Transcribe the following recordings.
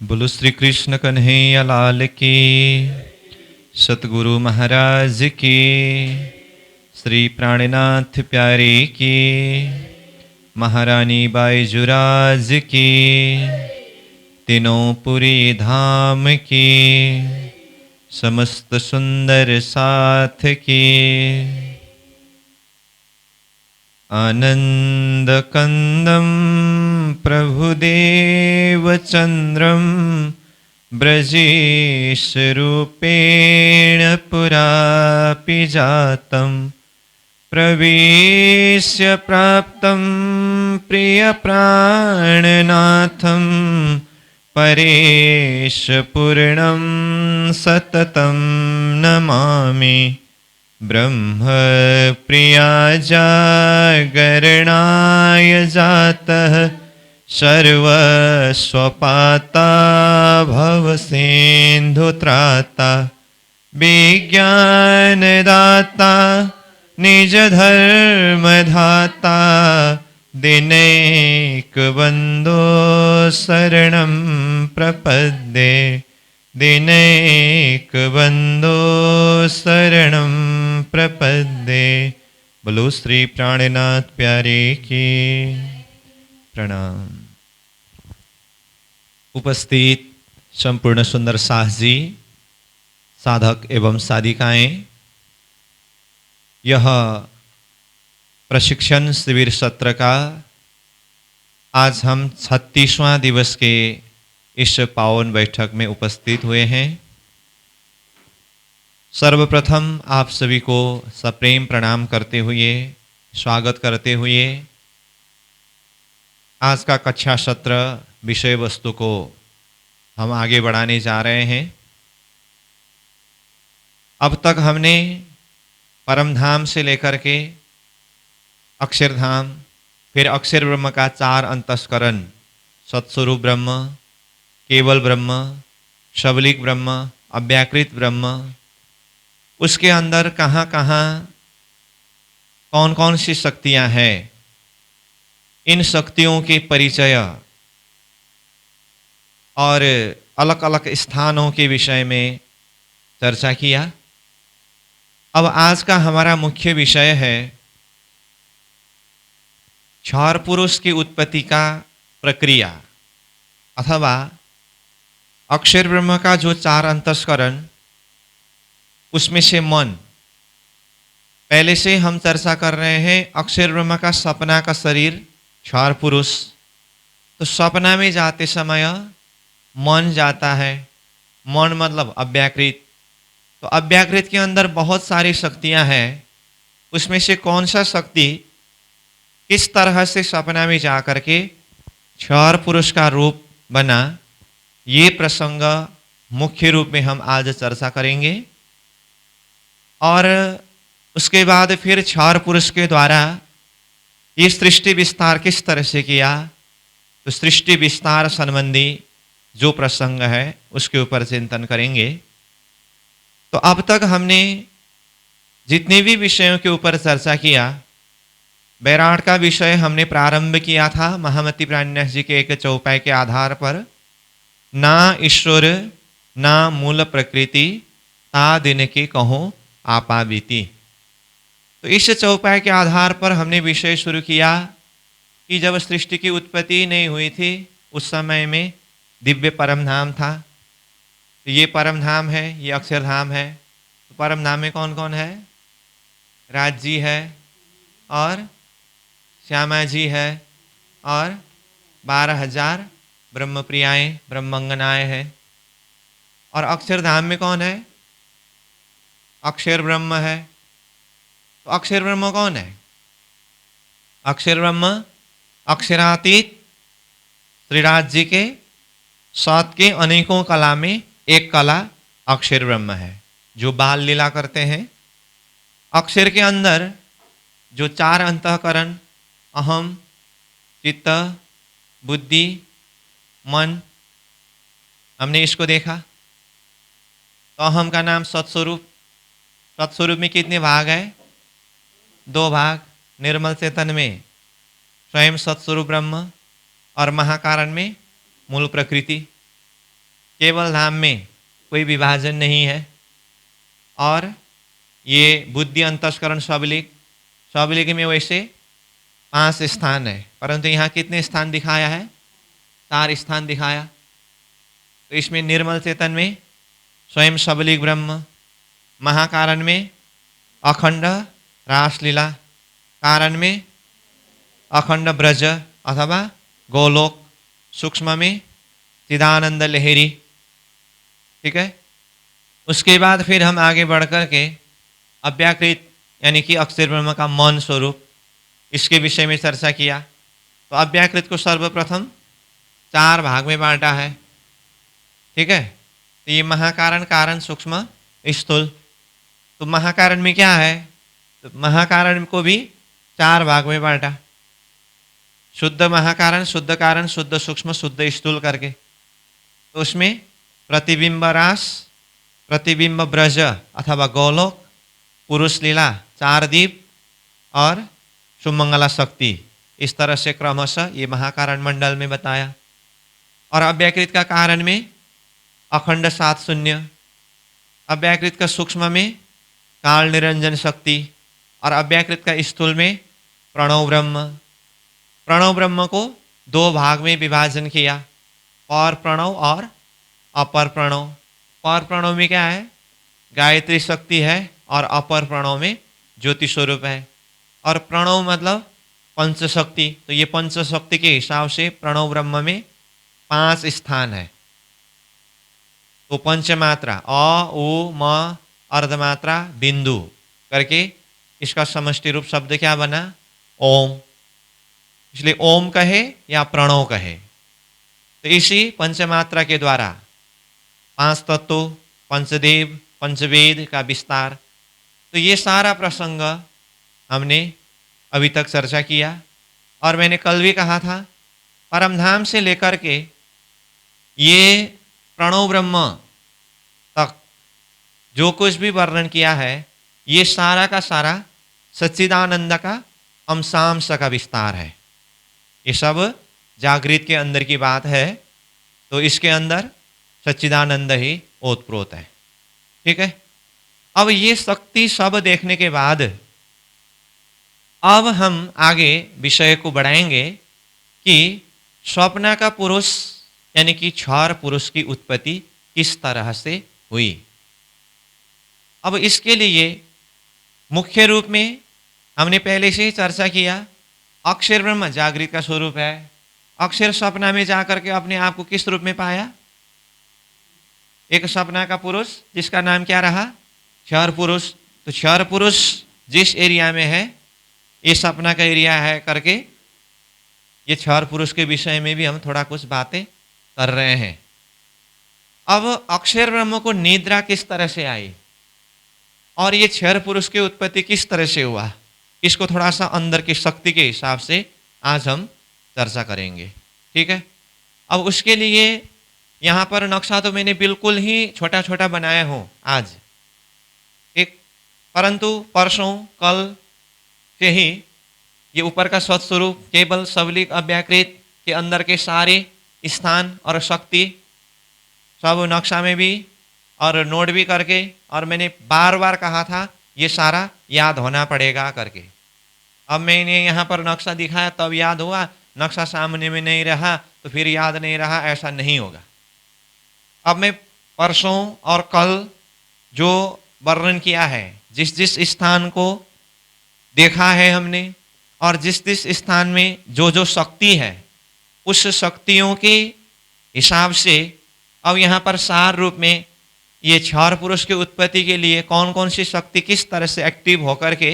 बोलो श्री कृष्ण कन्हैया लाल की, सतगुरु महाराज की, श्री प्राणनाथ प्यारे की, महारानी बाईजुराज की, तीनों पुरी धाम की, समस्त सुंदर साथ की। आनन्दकन्दं प्रभुदेवचन्द्रं ब्रजेशरूपेण पुरापि जातं, प्रवेश्य प्राप्तं प्रियप्राणनाथं, परेशपूर्णं सततं नमामि। ब्रह्मप्रिया जागरणाय जातः, सर्वस्वपाता भवसिन्धुत्राता, विज्ञानदाता निजधर्मधाता, दिनैकबन्धो शरणं प्रपद्ये, दिनैकबन्धो शरणं प्रपद्ये। बोलो श्री प्राणनाथ प्यारे की। प्रणाम। उपस्थित संपूर्ण सुंदर सास जी, साधक एवं साधिकाएं, यह प्रशिक्षण शिविर सत्र का आज हम 36वां दिवस के इस पावन बैठक में उपस्थित हुए हैं। सर्वप्रथम आप सभी को सप्रेम प्रणाम करते हुए, स्वागत करते हुए आज का कक्षा सत्र विषय वस्तु को हम आगे बढ़ाने जा रहे हैं। अब तक हमने परम धाम से लेकर के अक्षरधाम, फिर अक्षर ब्रह्म का 4 अंतस्करण, सत्स्वरूप ब्रह्म, केवल ब्रह्म, शबलिक ब्रह्म, अव्याकृत ब्रह्म, उसके अंदर कहाँ कहाँ कौन कौन सी शक्तियां हैं, इन शक्तियों के परिचय और अलग अलग स्थानों के विषय में चर्चा किया। अब आज का हमारा मुख्य विषय है क्षर पुरुष की उत्पत्ति का प्रक्रिया, अथवा अक्षर ब्रह्म का जो 4 अंतस्करण, उसमें से मन। पहले से हम चर्चा कर रहे हैं अक्षर ब्रह्म का सपना का शरीर क्षर पुरुष। तो सपना में जाते समय मन जाता है, मन मतलब अव्याकृत। तो अव्याकृत के अंदर बहुत सारी शक्तियां हैं, उसमें से कौन सा शक्ति किस तरह से सपना में जा करके क्षर पुरुष का रूप बना, ये प्रसंग मुख्य रूप में हम आज चर्चा करेंगे। और उसके बाद फिर क्षर पुरुष के द्वारा ये सृष्टि विस्तार किस तरह से किया, तो सृष्टि विस्तार संबंधी जो प्रसंग है उसके ऊपर चिंतन करेंगे। तो अब तक हमने जितने भी विषयों के ऊपर चर्चा किया, बैराट का विषय हमने प्रारंभ किया था महामती प्राणन्यास जी के एक चौपाई के आधार पर, ना ईश्वर ना मूल प्रकृति, ता दिन के कहो आपा बीती। तो इस चौपाई के आधार पर हमने विषय शुरू किया कि जब सृष्टि की उत्पत्ति नहीं हुई थी, उस समय में दिव्य परम धाम था। तो ये परम धाम है, ये अक्षरधाम है। तो परम धाम में कौन कौन है? राज जी है, और श्यामा जी है, और 12,000 ब्रह्मप्रियाएं, ब्रह्मंगनाएं हैं। और अक्षरधाम में कौन है? अक्षर ब्रह्म है। तो अक्षर ब्रह्म कौन है? अक्षर ब्रह्म अक्षरातीत श्रीराज जी के 7 के अनेकों कला में एक कला अक्षर ब्रह्म है, जो बाल लीला करते हैं। अक्षर के अंदर जो 4 अंतःकरण, अहम, चित्त, बुद्धि, मन, हमने इसको देखा। तो अहम का नाम सत्स्वरूप। सत्स्वरूप में कितने भाग है? 2 भाग। निर्मल चेतन में स्वयं सत्स्वरूप ब्रह्म, और महाकारण में मूल प्रकृति। केवल धाम में कोई विभाजन नहीं है। और ये बुद्धि, अंतस्करण, स्वबलिक, स्वबलिक में वैसे 5 स्थान है, परंतु यहाँ कितने स्थान दिखाया है? 4 स्थान दिखाया। तो इसमें निर्मल चेतन में स्वयं सबलिक ब्रह्म, महाकारण में अखंड रासलीला, कारण में अखंड ब्रज अथवा गोलोक, सूक्ष्म में चिदानंद लहरी। ठीक है। उसके बाद फिर हम आगे बढ़ कर के अव्याकृत यानी कि अक्षर ब्रह्म का मौन स्वरूप, इसके विषय में चर्चा किया। तो अव्याकृत को सर्वप्रथम 4 भाग में बांटा है। ठीक है। तो ये महाकारण, कारण, सूक्ष्म, स्थूल। तो महाकारण में क्या है? तो महाकारण को भी 4 भाग में बांटा, शुद्ध महाकारण, शुद्ध कारण, शुद्ध सूक्ष्म, शुद्ध स्थूल करके। तो उसमें प्रतिबिंब रास, प्रतिबिंब ब्रज अथवा गोलोक, पुरुष लीला, 4 दीप और सुमंगला शक्ति, इस तरह से क्रमशः ये महाकारण मंडल में बताया। और अव्याकृत का कारण में अखंड 7 शून्य, अव्याकृत का सूक्ष्म में काल निरंजन शक्ति, और अव्याकृत का स्थूल में प्रणव ब्रह्म। प्रणव ब्रह्म को 2 भाग में विभाजन किया, पर प्रणव और अपर प्रणव। पर प्रणव में क्या है? गायत्री शक्ति है, और अपर प्रणव में ज्योति स्वरूप है। और प्रणव मतलब पंचशक्ति। तो ये पंचशक्ति के हिसाब से प्रणव ब्रह्म में 5 स्थान है। तो पंचमात्रा अ, उ, म, अर्धमात्रा, बिंदु करके इसका समष्टि रूप शब्द क्या बना? ओम। इसलिए ओम कहे या प्रणव कहे। तो इसी पंचमात्रा के द्वारा 5 तत्व, पंचदेव, पंचवेद का विस्तार। तो ये सारा प्रसंग हमने अभी तक चर्चा किया। और मैंने कल भी कहा था, परमधाम से लेकर के ये प्रणव ब्रह्म तक जो कुछ भी वर्णन किया है, ये सारा का सारा सच्चिदानंद का अंशांश का विस्तार है। ये सब जागृत के अंदर की बात है। तो इसके अंदर सच्चिदानंद ही ओतप्रोत है। ठीक है। अब ये शक्ति सब देखने के बाद अब हम आगे विषय को बढ़ाएंगे कि स्वप्न का पुरुष यानी कि क्षर पुरुष की उत्पत्ति किस तरह से हुई। अब इसके लिए मुख्य रूप में हमने पहले से ही चर्चा किया, अक्षर ब्रह्म जागृत का स्वरूप है। अक्षर स्वप्न में जाकर के अपने आप को किस रूप में पाया? एक स्वप्न का पुरुष जिसका नाम क्या रहा? क्षर पुरुष। तो क्षर पुरुष जिस एरिया में है, ये स्वप्न का एरिया है करके ये क्षर पुरुष के विषय में भी हम थोड़ा कुछ बातें कर रहे हैं। अब अक्षर ब्रह्म को निद्रा किस तरह से आई और ये क्षर पुरुष की उत्पत्ति किस तरह से हुआ, इसको थोड़ा सा अंदर की शक्ति के हिसाब से आज हम चर्चा करेंगे। ठीक है। अब उसके लिए यहाँ पर नक्शा तो मैंने बिल्कुल ही छोटा छोटा बनाया हूँ आज एक, परंतु परसों कल से ही ये ऊपर का सत्स्वरूप केवल सबलिक अव्याकृत के अंदर के सारे स्थान और शक्ति सब नक्शा में भी और नोट भी करके, और मैंने बार बार कहा था ये सारा याद होना पड़ेगा करके। अब मैंने यहाँ पर नक्शा दिखाया तब याद हुआ, नक्शा सामने में नहीं रहा तो फिर याद नहीं रहा, ऐसा नहीं होगा। अब मैं परसों और कल जो वर्णन किया है, जिस जिस स्थान को देखा है हमने और जिस जिस स्थान में जो जो शक्ति है, उस शक्तियों के हिसाब से अब यहाँ पर सार रूप में ये क्षर पुरुष की उत्पत्ति के लिए कौन कौन सी शक्ति किस तरह से एक्टिव होकर के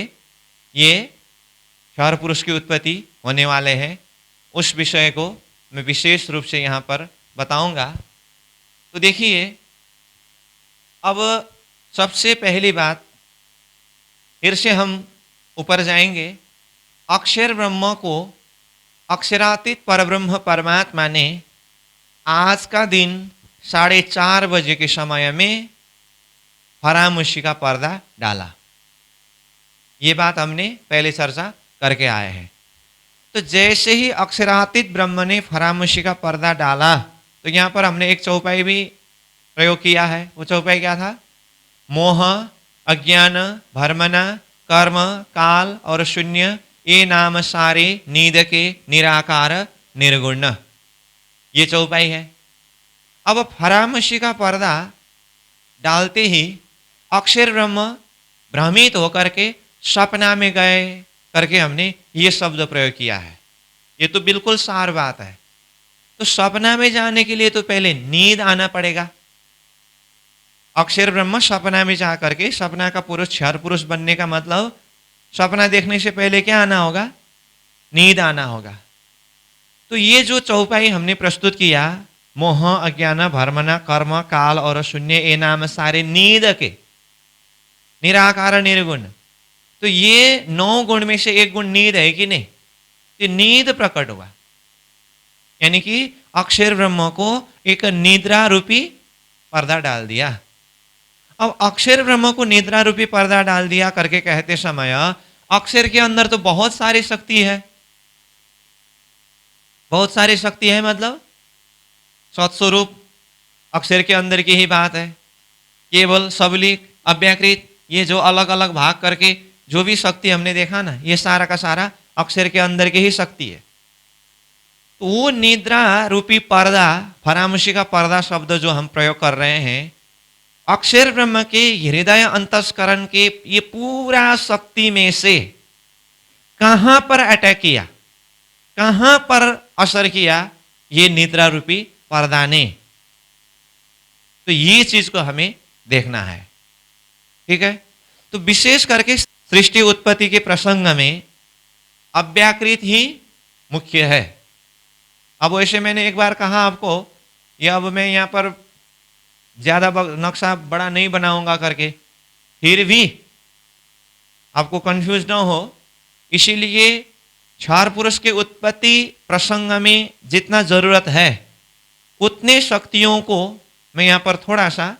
ये क्षर पुरुष की उत्पत्ति होने वाले हैं, उस विषय को मैं विशेष रूप से यहाँ पर बताऊंगा। तो देखिए, अब सबसे पहली बात फिर से हम ऊपर जाएंगे। अक्षर ब्रह्म को अक्षरातीत परब्रह्म परमात्मा ने आज का दिन 4:30 बजे के समय में फरामुशी का पर्दा डाला। ये बात हमने पहले चर्चा करके आए हैं। तो जैसे ही अक्षरातीत ब्रह्म ने फरामुशी का पर्दा डाला, तो यहाँ पर हमने एक चौपाई भी प्रयोग किया है। वो चौपाई क्या था? मोह, अज्ञान, भरमना, कर्म, काल और शून्य, ये नाम सारे नीद के निराकार निर्गुण। ये चौपाई है। अब फरामशी का पर्दा डालते ही अक्षर ब्रह्म भ्रमित होकर के सपना में गए करके हमने ये शब्द प्रयोग किया है। ये तो बिल्कुल सार बात है। तो सपना में जाने के लिए तो पहले नींद आना पड़ेगा। अक्षर ब्रह्म सपना में जा करके, सपना का पुरुष क्षर पुरुष बनने का मतलब सपना देखने से पहले क्या आना होगा? नींद आना होगा। तो ये जो चौपाई हमने प्रस्तुत किया, मोह, अज्ञान, भरमना, कर्म, काल और शून्य, ये नाम सारे नींद के निराकार निर्गुण। तो ये 9 गुण में से एक गुण नींद है कि नहीं? ये नींद प्रकट हुआ, यानी कि अक्षर ब्रह्म को एक निद्रा रूपी पर्दा डाल दिया। अब अक्षर ब्रह्म को निद्रा रूपी पर्दा डाल दिया करके कहते समय अक्षर के अंदर तो बहुत सारी शक्ति है। बहुत सारी शक्ति है मतलब सत्स्वरूप अक्षर के अंदर की ही बात है। केवल, सबलिक, अव्याकृत, ये जो अलग अलग भाग करके जो भी शक्ति हमने देखा ना, ये सारा का सारा अक्षर के अंदर की ही शक्ति है। तो वो निद्रा रूपी पर्दा, फरामशी का पर्दा शब्द जो हम प्रयोग कर रहे हैं, अक्षर ब्रह्म के हृदय अंतस्करण के ये पूरा शक्ति में से कहां पर अटैक किया, कहां पर असर किया? ये निद्रा रूपी पर्दा ने। तो ये चीज को हमें देखना है। ठीक है। तो विशेष करके सृष्टि उत्पत्ति के प्रसंग में अव्याकृत ही मुख्य है। अब वैसे मैंने एक बार कहा आपको, या अब मैं यहाँ पर ज्यादा नक्शा बड़ा नहीं बनाऊंगा करके, फिर भी आपको कंफ्यूज ना हो, इसीलिए क्षार पुरुष के उत्पत्ति प्रसंग में जितना जरूरत है उतने शक्तियों को मैं यहाँ पर थोड़ा सा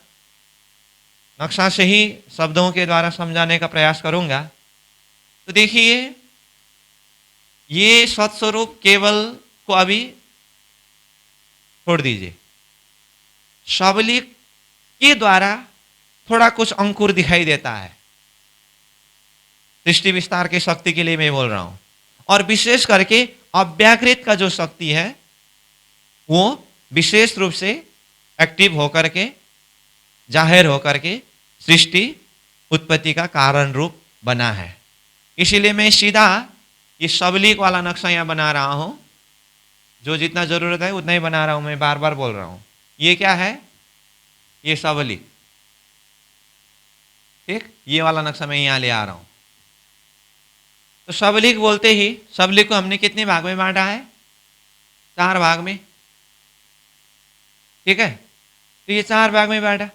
नक्शा से ही शब्दों के द्वारा समझाने का प्रयास करूंगा। तो देखिए, ये सत्स्वरूप केवल को अभी छोड़ दीजिए। सबलिक के द्वारा थोड़ा कुछ अंकुर दिखाई देता है। सृष्टि विस्तार की शक्ति के लिए मैं बोल रहा हूं। और विशेष करके अव्याकृत का जो शक्ति है वो विशेष रूप से एक्टिव होकर के, जाहिर होकर के सृष्टि उत्पत्ति का कारण रूप बना है। इसीलिए मैं सीधा ये सबलिक वाला नक्शा यहां बना रहा हूं। जो जितना जरूरत है उतना ही बना रहा हूं, मैं बार बार बोल रहा हूं। ये क्या है? ये सबलिक। ठीक, ये वाला नक्शा मैं यहां ले आ रहा हूं। तो सबलिक बोलते ही, सबलिक को हमने कितने भाग में बांटा है? 4 भाग में। ठीक है। तो ये 4 भाग में बांटा। तो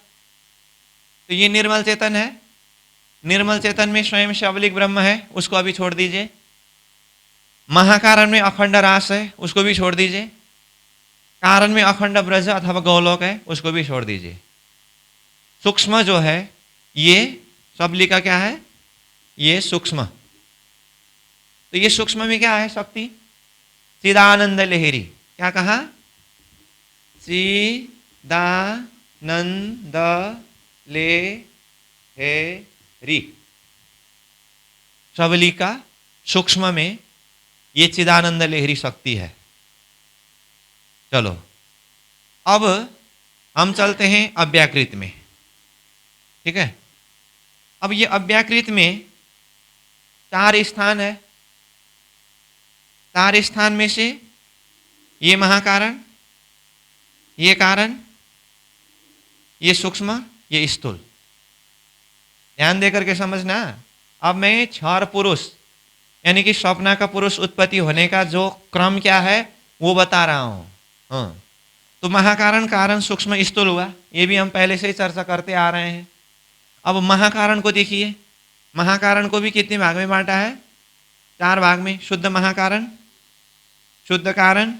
ये निर्मल चेतन है। निर्मल चेतन में स्वयं सबलिक ब्रह्म है, उसको अभी छोड़ दीजिए। महाकारण में अखंड रास है, उसको भी छोड़ दीजिए। कारण में अखंड ब्रज अथवा गौलोक है, उसको भी छोड़ दीजिए। सूक्ष्म जो है, ये सबलिक का क्या है? ये सूक्ष्म। तो ये सूक्ष्म में क्या है शक्ति? चिदानंद लहरी। क्या कहा? चिदानंद लहरी। सबलिक का सूक्ष्म में ये चिदानंद लहरी शक्ति है। चलो अब हम चलते हैं अव्याकृत में। ठीक है। अब ये अव्याकृत में 4 स्थान है। 4 स्थान में से ये महाकारण, ये कारण, ये सूक्ष्म, ये स्थूल। ध्यान देकर के समझना। अब मैं क्षर पुरुष यानी कि स्वप्ना का पुरुष उत्पत्ति होने का जो क्रम क्या है वो बता रहा हूं। हाँ। तो महाकारण, कारण, सूक्ष्म, स्थूल हुआ। ये भी हम पहले से ही चर्चा करते आ रहे हैं। अब महाकारण को देखिए। महाकारण को भी कितने भाग में बांटा है? 4 भाग में। शुद्ध महाकारण, शुद्ध कारण,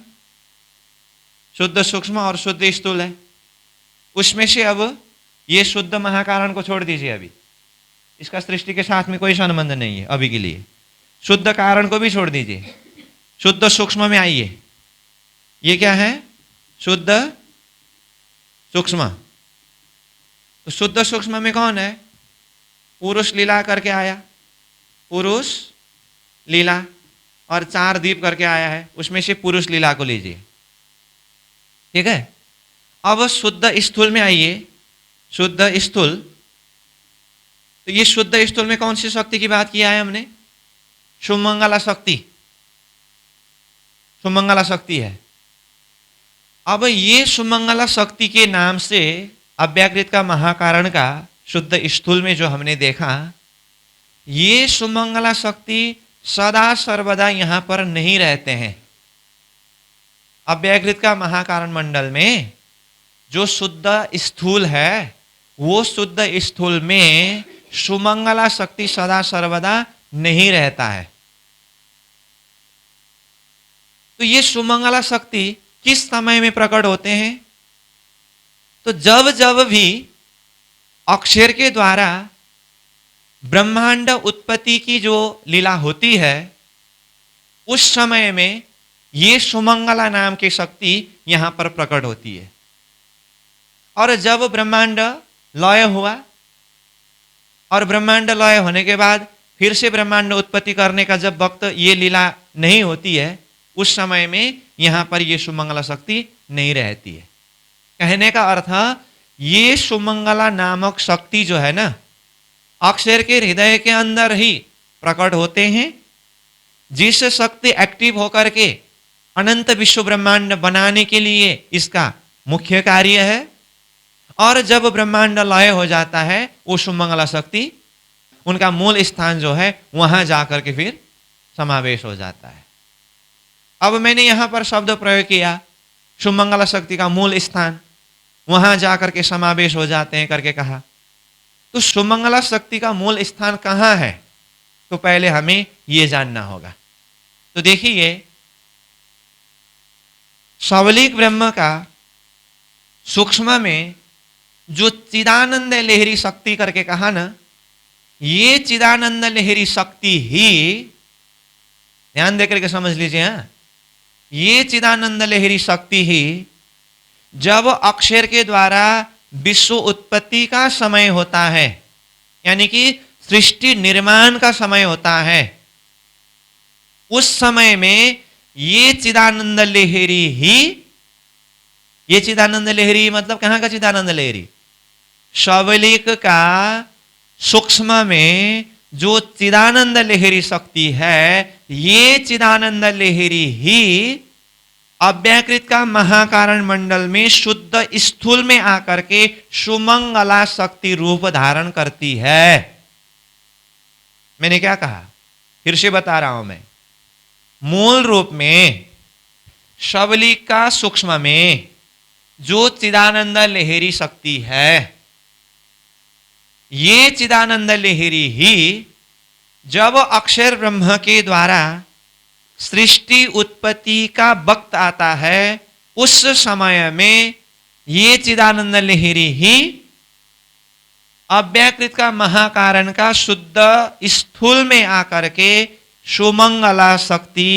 शुद्ध सूक्ष्म और शुद्ध स्थूल है। उसमें से अब ये शुद्ध महाकारण को छोड़ दीजिए। अभी इसका सृष्टि के साथ में कोई संबंध नहीं है अभी के लिए। शुद्ध कारण को भी छोड़ दीजिए। शुद्ध सूक्ष्म में आइए। ये क्या है? शुद्ध सूक्ष्म। तो शुद्ध सूक्ष्म में कौन है? पुरुष लीला करके आया, पुरुष लीला, और 4 दीप करके आया है, उसमें से पुरुष लीला को लीजिए, ठीक है। अब शुद्ध स्थूल में आइए, शुद्ध स्थूल। तो ये शुद्ध स्थूल में कौन सी शक्ति की बात किया है हमने? सुमंगला शक्ति, सुमंगला शक्ति है। अब ये सुमंगला शक्ति के नाम से अव्याकृत का महाकारण का शुद्ध स्थूल में जो हमने देखा, ये सुमंगला शक्ति सदा सर्वदा यहां पर नहीं रहते हैं। अव्याकृत का महाकारण मंडल में जो शुद्ध स्थूल है, वो शुद्ध स्थूल में सुमंगला शक्ति सदा सर्वदा नहीं रहता है। तो ये सुमंगला शक्ति किस समय में प्रकट होते हैं? तो जब जब भी अक्षर के द्वारा ब्रह्मांड उत्पत्ति की जो लीला होती है, उस समय में ये सुमंगला नाम की शक्ति यहां पर प्रकट होती है। और जब ब्रह्मांड लय हुआ, और ब्रह्मांड लय होने के बाद फिर से ब्रह्मांड उत्पत्ति करने का जब वक्त ये लीला नहीं होती है, उस समय में यहां पर ये सुमंगला शक्ति नहीं रहती है। कहने का अर्थ, ये सुमंगला नामक शक्ति जो है ना, अक्षर के हृदय के अंदर ही प्रकट होते हैं। जिस शक्ति एक्टिव होकर के अनंत विश्व ब्रह्मांड बनाने के लिए इसका मुख्य कार्य है, और जब ब्रह्मांड लय हो जाता है, वो सुमंगला शक्ति उनका मूल स्थान जो है वहां जाकर के फिर समावेश हो जाता है। अब मैंने यहां पर शब्द प्रयोग किया, सुमंगला शक्ति का मूल स्थान वहां जाकर के समावेश हो जाते हैं करके कहा। तो सुमंगला शक्ति का मूल स्थान कहां है? तो पहले हमें यह जानना होगा। तो देखिए, सवलिक ब्रह्म का सूक्ष्म में जो चिदानंद लहरी शक्ति करके कहा ना, ये चिदानंद लहरी शक्ति ही, ध्यान देकर के समझ लीजिए, हाँ, ये चिदानंद लहरी शक्ति ही जब अक्षर के द्वारा विश्व उत्पत्ति का समय होता है, यानी कि सृष्टि निर्माण का समय होता है, उस समय में ये चिदानंद लहरी ही, ये चिदानंद लहरी मतलब कहां का चिदानंद लहरी? सवलिक का सूक्ष्म में जो चिदानंद लहरी शक्ति है, ये चिदानंद लहरी ही अव्याकृत का महाकारण मंडल में शुद्ध स्थूल में आकर के सुमंगला शक्ति रूप धारण करती है। मैंने क्या कहा? फिर से बता रहा हूं मैं। मूल रूप में सवलिक का सूक्ष्म में जो चिदानंद लहरी शक्ति है, ये चिदानंद लहरी ही जब अक्षर ब्रह्म के द्वारा सृष्टि उत्पत्ति का वक्त आता है, उस समय में ये चिदानंद लहरी ही अव्याकृत का महाकारण का शुद्ध स्थूल में आकर के सुमंगला शक्ति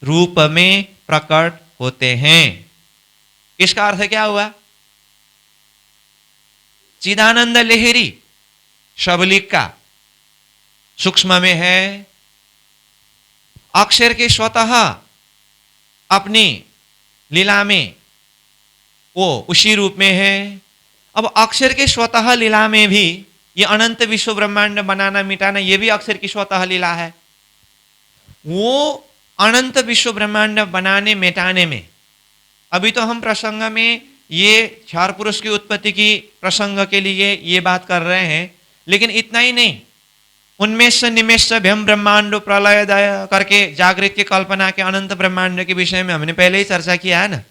रूप में प्रकट होते हैं। इसका अर्थ क्या हुआ? चिदानंद लहरी सवलिक का सूक्ष्म में है, अक्षर के स्वतः अपनी लीला में वो उसी रूप में है। अब अक्षर के स्वतः लीला में भी ये अनंत विश्व ब्रह्मांड बनाना मिटाना, ये भी अक्षर की स्वतः लीला है। वो अनंत विश्व ब्रह्मांड बनाने मिटाने में, अभी तो हम प्रसंग में ये क्षार पुरुष की उत्पत्ति की प्रसंग के लिए ये बात कर रहे हैं, लेकिन इतना ही नहीं, उन्मेष निमेष भ्यम ब्रह्मांड प्रलय करके जागृत की कल्पना के अनंत ब्रह्मांड के विषय में हमने पहले ही चर्चा किया है ना।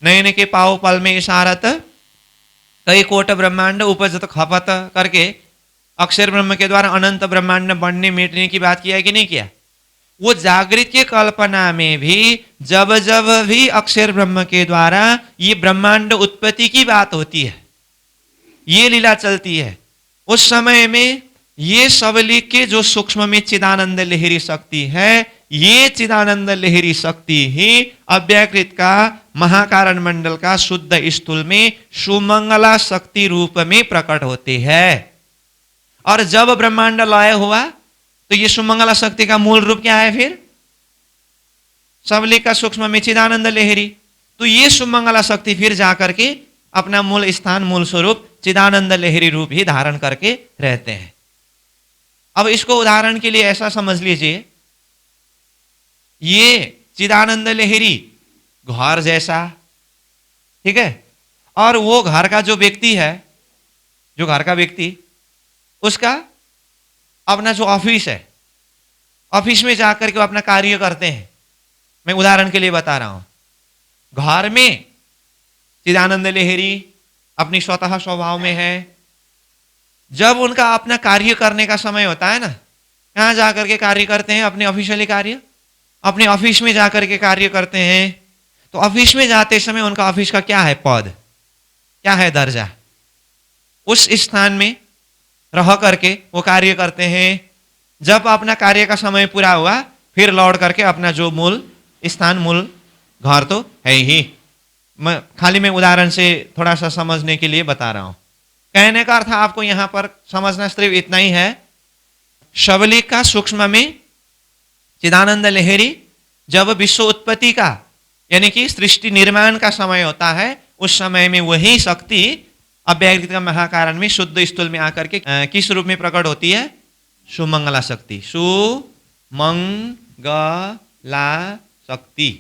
नयन के पाव पल में इशारत कई कोट ब्रह्मांड उपजत खपत करके अक्षर ब्रह्म के द्वारा अनंत ब्रह्मांड बनने मिटने की बात किया है कि नहीं किया? वो जागृत की कल्पना में भी जब जब भी अक्षर ब्रह्म के द्वारा ये ब्रह्मांड उत्पत्ति की बात होती है, ये लीला चलती है, उस समय में ये सवलिक के जो सूक्ष्म में चिदानंद लहरी शक्ति है, ये चिदानंद लहरी शक्ति ही अव्याकृत का महाकारण मंडल का शुद्ध स्थूल में सुमंगला शक्ति रूप में प्रकट होते हैं। और जब ब्रह्मांड लय हुआ तो ये सुमंगला शक्ति का मूल रूप क्या है? फिर सबलिका सूक्ष्म में चिदानंद लहरी। तो ये सुमंगला शक्ति फिर जाकर के अपना मूल स्थान, मूल स्वरूप चिदानंद लहरी रूप ही धारण करके रहते हैं। अब इसको उदाहरण के लिए ऐसा समझ लीजिए, ये चिदानंद लहरी घर जैसा, ठीक है, और वो घर का जो व्यक्ति है, जो घर का व्यक्ति, उसका अपना जो ऑफिस है, ऑफिस में जाकर के वो अपना कार्य करते हैं। मैं उदाहरण के लिए बता रहा हूं, घर में चिदानंद लहरी अपनी स्वतः स्वभाव में है। जब उनका अपना कार्य करने का समय होता है ना, कहां जाकर के कार्य करते हैं? अपने ऑफिशियली कार्य, अपने ऑफिस में जाकर के कार्य करते हैं। तो ऑफिस में जाते समय उनका ऑफिस का क्या है? पद, क्या है? दर्जा। उस स्थान में रह करके वो कार्य करते हैं। जब अपना कार्य का समय पूरा हुआ, फिर लौट करके अपना जो मूल स्थान, मूल घर तो है ही। मैं उदाहरण से थोड़ा सा समझने के लिए बता रहा हूं। कहने का अर्थ आपको यहां पर समझना सिर्फ इतना ही है, सबलिका सूक्ष्म में चिदानंद लहरी जब विश्व उत्पत्ति का यानी कि सृष्टि निर्माण का समय होता है, उस समय में वही शक्ति अव्यक्त का महाकारण में शुद्ध स्थूल में आकर के किस रूप में प्रकट होती है? सुमंगला शक्ति। सुमंगला शक्ति,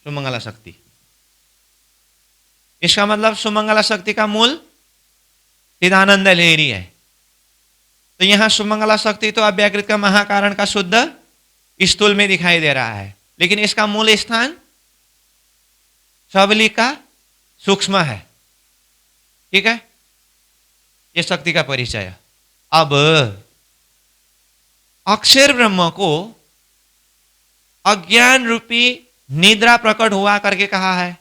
सुमंगला शक्ति। इसका मतलब सुमंगला शक्ति का मूल चिदानंद लहरी है। तो यहां सुमंगला शक्ति तो अव्यक्त का महाकारण का शुद्ध स्थूल में दिखाई दे रहा है, लेकिन इसका मूल स्थान सबलिका सूक्ष्म है। ठीक है, यह शक्ति का परिचय। अब अक्षर ब्रह्म को अज्ञान रूपी निद्रा प्रकट हुआ करके कहा है।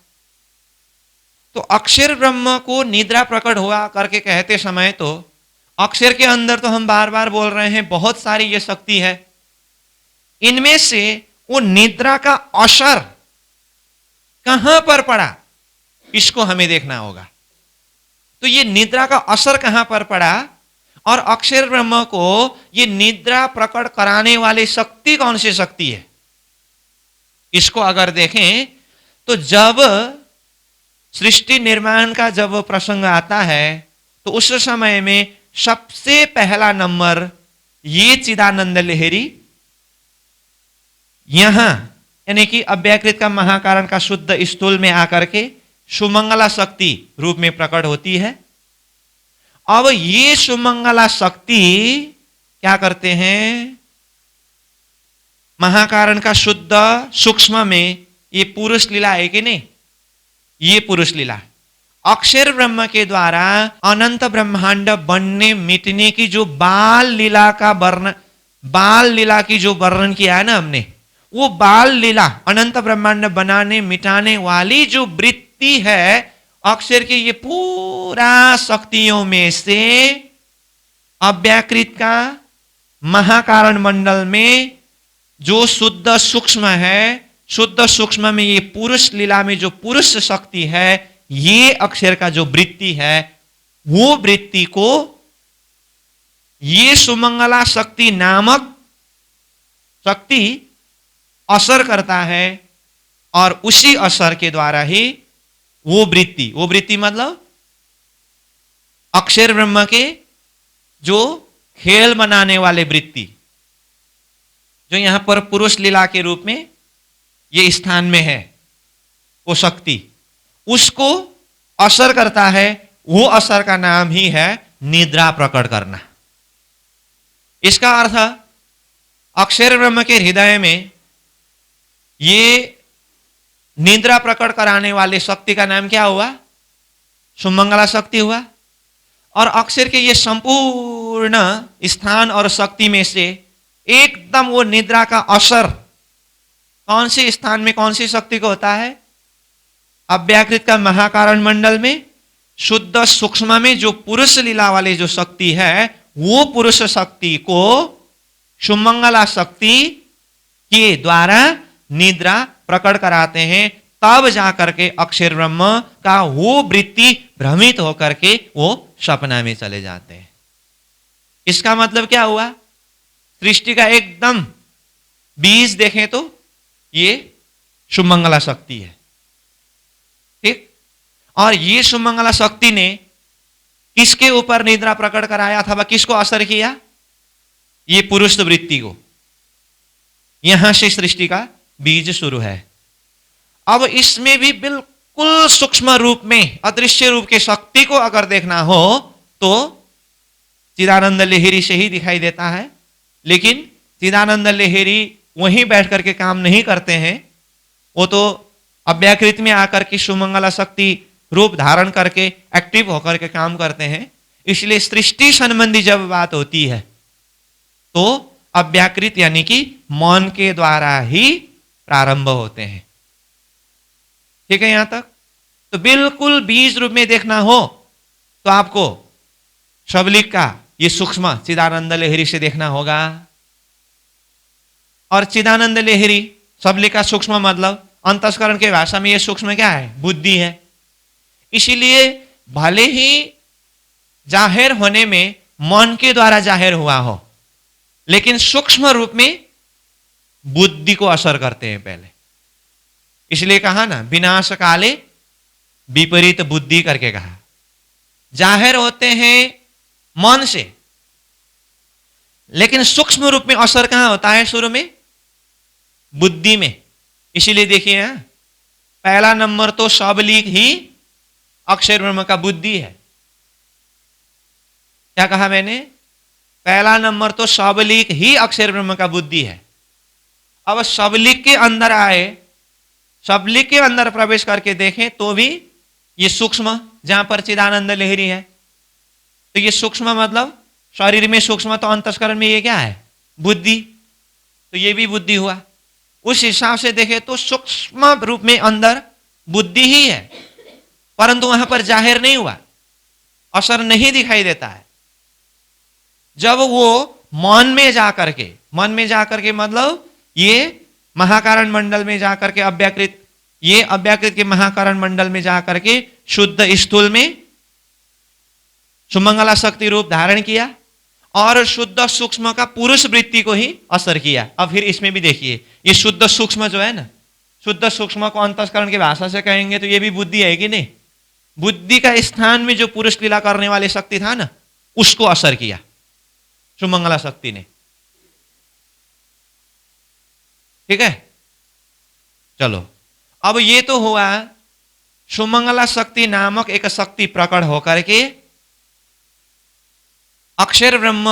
तो अक्षर ब्रह्म को निद्रा प्रकट हुआ करके कहते समय तो अक्षर के अंदर तो हम बार बार बोल रहे हैं बहुत सारी ये शक्ति है। इनमें से वो निद्रा का असर कहां पर पड़ा, इसको हमें देखना होगा। तो ये निद्रा का असर कहां पर पड़ा और अक्षर ब्रह्म को ये निद्रा प्रकट कराने वाली शक्ति कौन सी शक्ति है, इसको अगर देखें तो जब सृष्टि निर्माण का जब प्रसंग आता है तो उस समय में सबसे पहला नंबर ये चिदानंद लहरी यहां यानी कि अव्यकृत का महाकारण का शुद्ध स्थूल में आकर के सुमंगला शक्ति रूप में प्रकट होती है। अब ये सुमंगला शक्ति क्या करते हैं? महाकारण का शुद्ध सूक्ष्म में ये पुरुष लीला है कि नहीं? ये पुरुष लीला अक्षर ब्रह्म के द्वारा अनंत ब्रह्मांड बनने मिटने की जो बाल लीला का वर्णन, बाल लीला की जो वर्णन किया है ना हमने, वो बाल लीला अनंत ब्रह्मांड बनाने मिटाने वाली जो वृत्ति है अक्षर की, ये पूरा शक्तियों में से अव्यकृत का महाकारण मंडल में जो शुद्ध सूक्ष्म है, शुद्ध सूक्ष्म में ये पुरुष लीला में जो पुरुष शक्ति है, ये अक्षर का जो वृत्ति है, वो वृत्ति को ये सुमंगला शक्ति नामक शक्ति असर करता है और उसी असर के द्वारा ही वो वृत्ति मतलब अक्षर ब्रह्म के जो खेल बनाने वाले वृत्ति जो यहां पर पुरुष लीला के रूप में ये स्थान में है, वो शक्ति उसको असर करता है। वो असर का नाम ही है निद्रा प्रकट करना। इसका अर्थ अक्षर ब्रह्म के हृदय में ये निद्रा प्रकट कराने वाली शक्ति का नाम क्या हुआ? सुमंगला शक्ति हुआ। और अक्षर के ये संपूर्ण स्थान और शक्ति में से एकदम वो निद्रा का असर कौन से स्थान में कौन सी शक्ति को होता है? अव्यकृत का महाकारण मंडल में शुद्ध सूक्ष्म में जो पुरुष लीला वाली जो शक्ति है, वो पुरुष शक्ति को सुमंगला शक्ति के द्वारा निद्रा प्रकट कराते हैं। तब जा करके अक्षर ब्रह्म का वो वृत्ति भ्रमित होकर के वो सपना में चले जाते हैं। इसका मतलब क्या हुआ? सृष्टि का एकदम बीज देखें तो ये सुमंगला शक्ति है, ठीक। और ये सुमंगला शक्ति ने किसके ऊपर निद्रा प्रकट कराया अथवा किसको असर किया? ये पुरुष वृत्ति को। यहां से सृष्टि का बीज शुरू है। अब इसमें भी बिल्कुल सूक्ष्म रूप में अदृश्य रूप के शक्ति को अगर देखना हो तो चिदानंद लहरी से ही दिखाई देता है। लेकिन चिदानंद लहरी वहीं बैठ करके काम नहीं करते हैं, वो तो अव्याकृत में आकर के सुमंगला शक्ति रूप धारण करके एक्टिव होकर के काम करते हैं। इसलिए सृष्टि संबंधी जब बात होती है तो अव्याकृत यानी कि मौन के द्वारा ही प्रारंभ होते हैं, ठीक है। यहां तक तो बिल्कुल बीज रूप में देखना हो तो आपको शबलिक का ये सूक्ष्म चिदानंद लहरी से देखना होगा। और चिदानंद लहरी शबलिक का सूक्ष्म मतलब अंतस्करण के भाषा में ये सूक्ष्म क्या है? बुद्धि है। इसीलिए भले ही जाहिर होने में मन के द्वारा जाहिर हुआ हो, लेकिन सूक्ष्म रूप में बुद्धि को असर करते हैं पहले। इसलिए कहा ना, विनाश काले विपरीत बुद्धि करके कहा। जाहिर होते हैं मन से, लेकिन सूक्ष्म रूप में असर कहां होता है? शुरू में बुद्धि में। इसीलिए देखिए यहां पहला नंबर तो शबलिक ही अक्षर ब्रह्म का बुद्धि है। क्या कहा मैंने? पहला नंबर तो शबलिक ही अक्षर ब्रह्म का बुद्धि है। अब शबलिक के अंदर आए, शबलिक के अंदर प्रवेश करके देखें तो भी ये सूक्ष्म, जहां पर चिदानंद लहरी है, तो ये सूक्ष्म मतलब शरीर में सूक्ष्म, तो अंतस्करण में ये क्या है? बुद्धि। तो ये भी बुद्धि हुआ। उस हिसाब से देखें तो सूक्ष्म रूप में अंदर बुद्धि ही है, परंतु वहां पर जाहिर नहीं हुआ, असर नहीं दिखाई देता है। जब वो मन में जाकर के मतलब ये महाकारण मंडल में जाकर के अव्याकृत, ये अव्याकृत के महाकारण मंडल में जाकर के शुद्ध स्थूल में सुमंगला शक्ति रूप धारण किया और शुद्ध सूक्ष्म का पुरुष वृत्ति को ही असर किया। अब फिर इसमें भी देखिए, ये शुद्ध सूक्ष्म जो है ना, शुद्ध सूक्ष्म को अंतस्करण की भाषा से कहेंगे तो ये भी बुद्धि है कि नहीं? बुद्धि का स्थान में जो पुरुष लीला करने वाली शक्ति था ना, उसको असर किया सुमंगला शक्ति ने, ठीक है। चलो, अब ये तो हुआ सुमंगला शक्ति नामक एक शक्ति प्रकट होकर के अक्षर ब्रह्म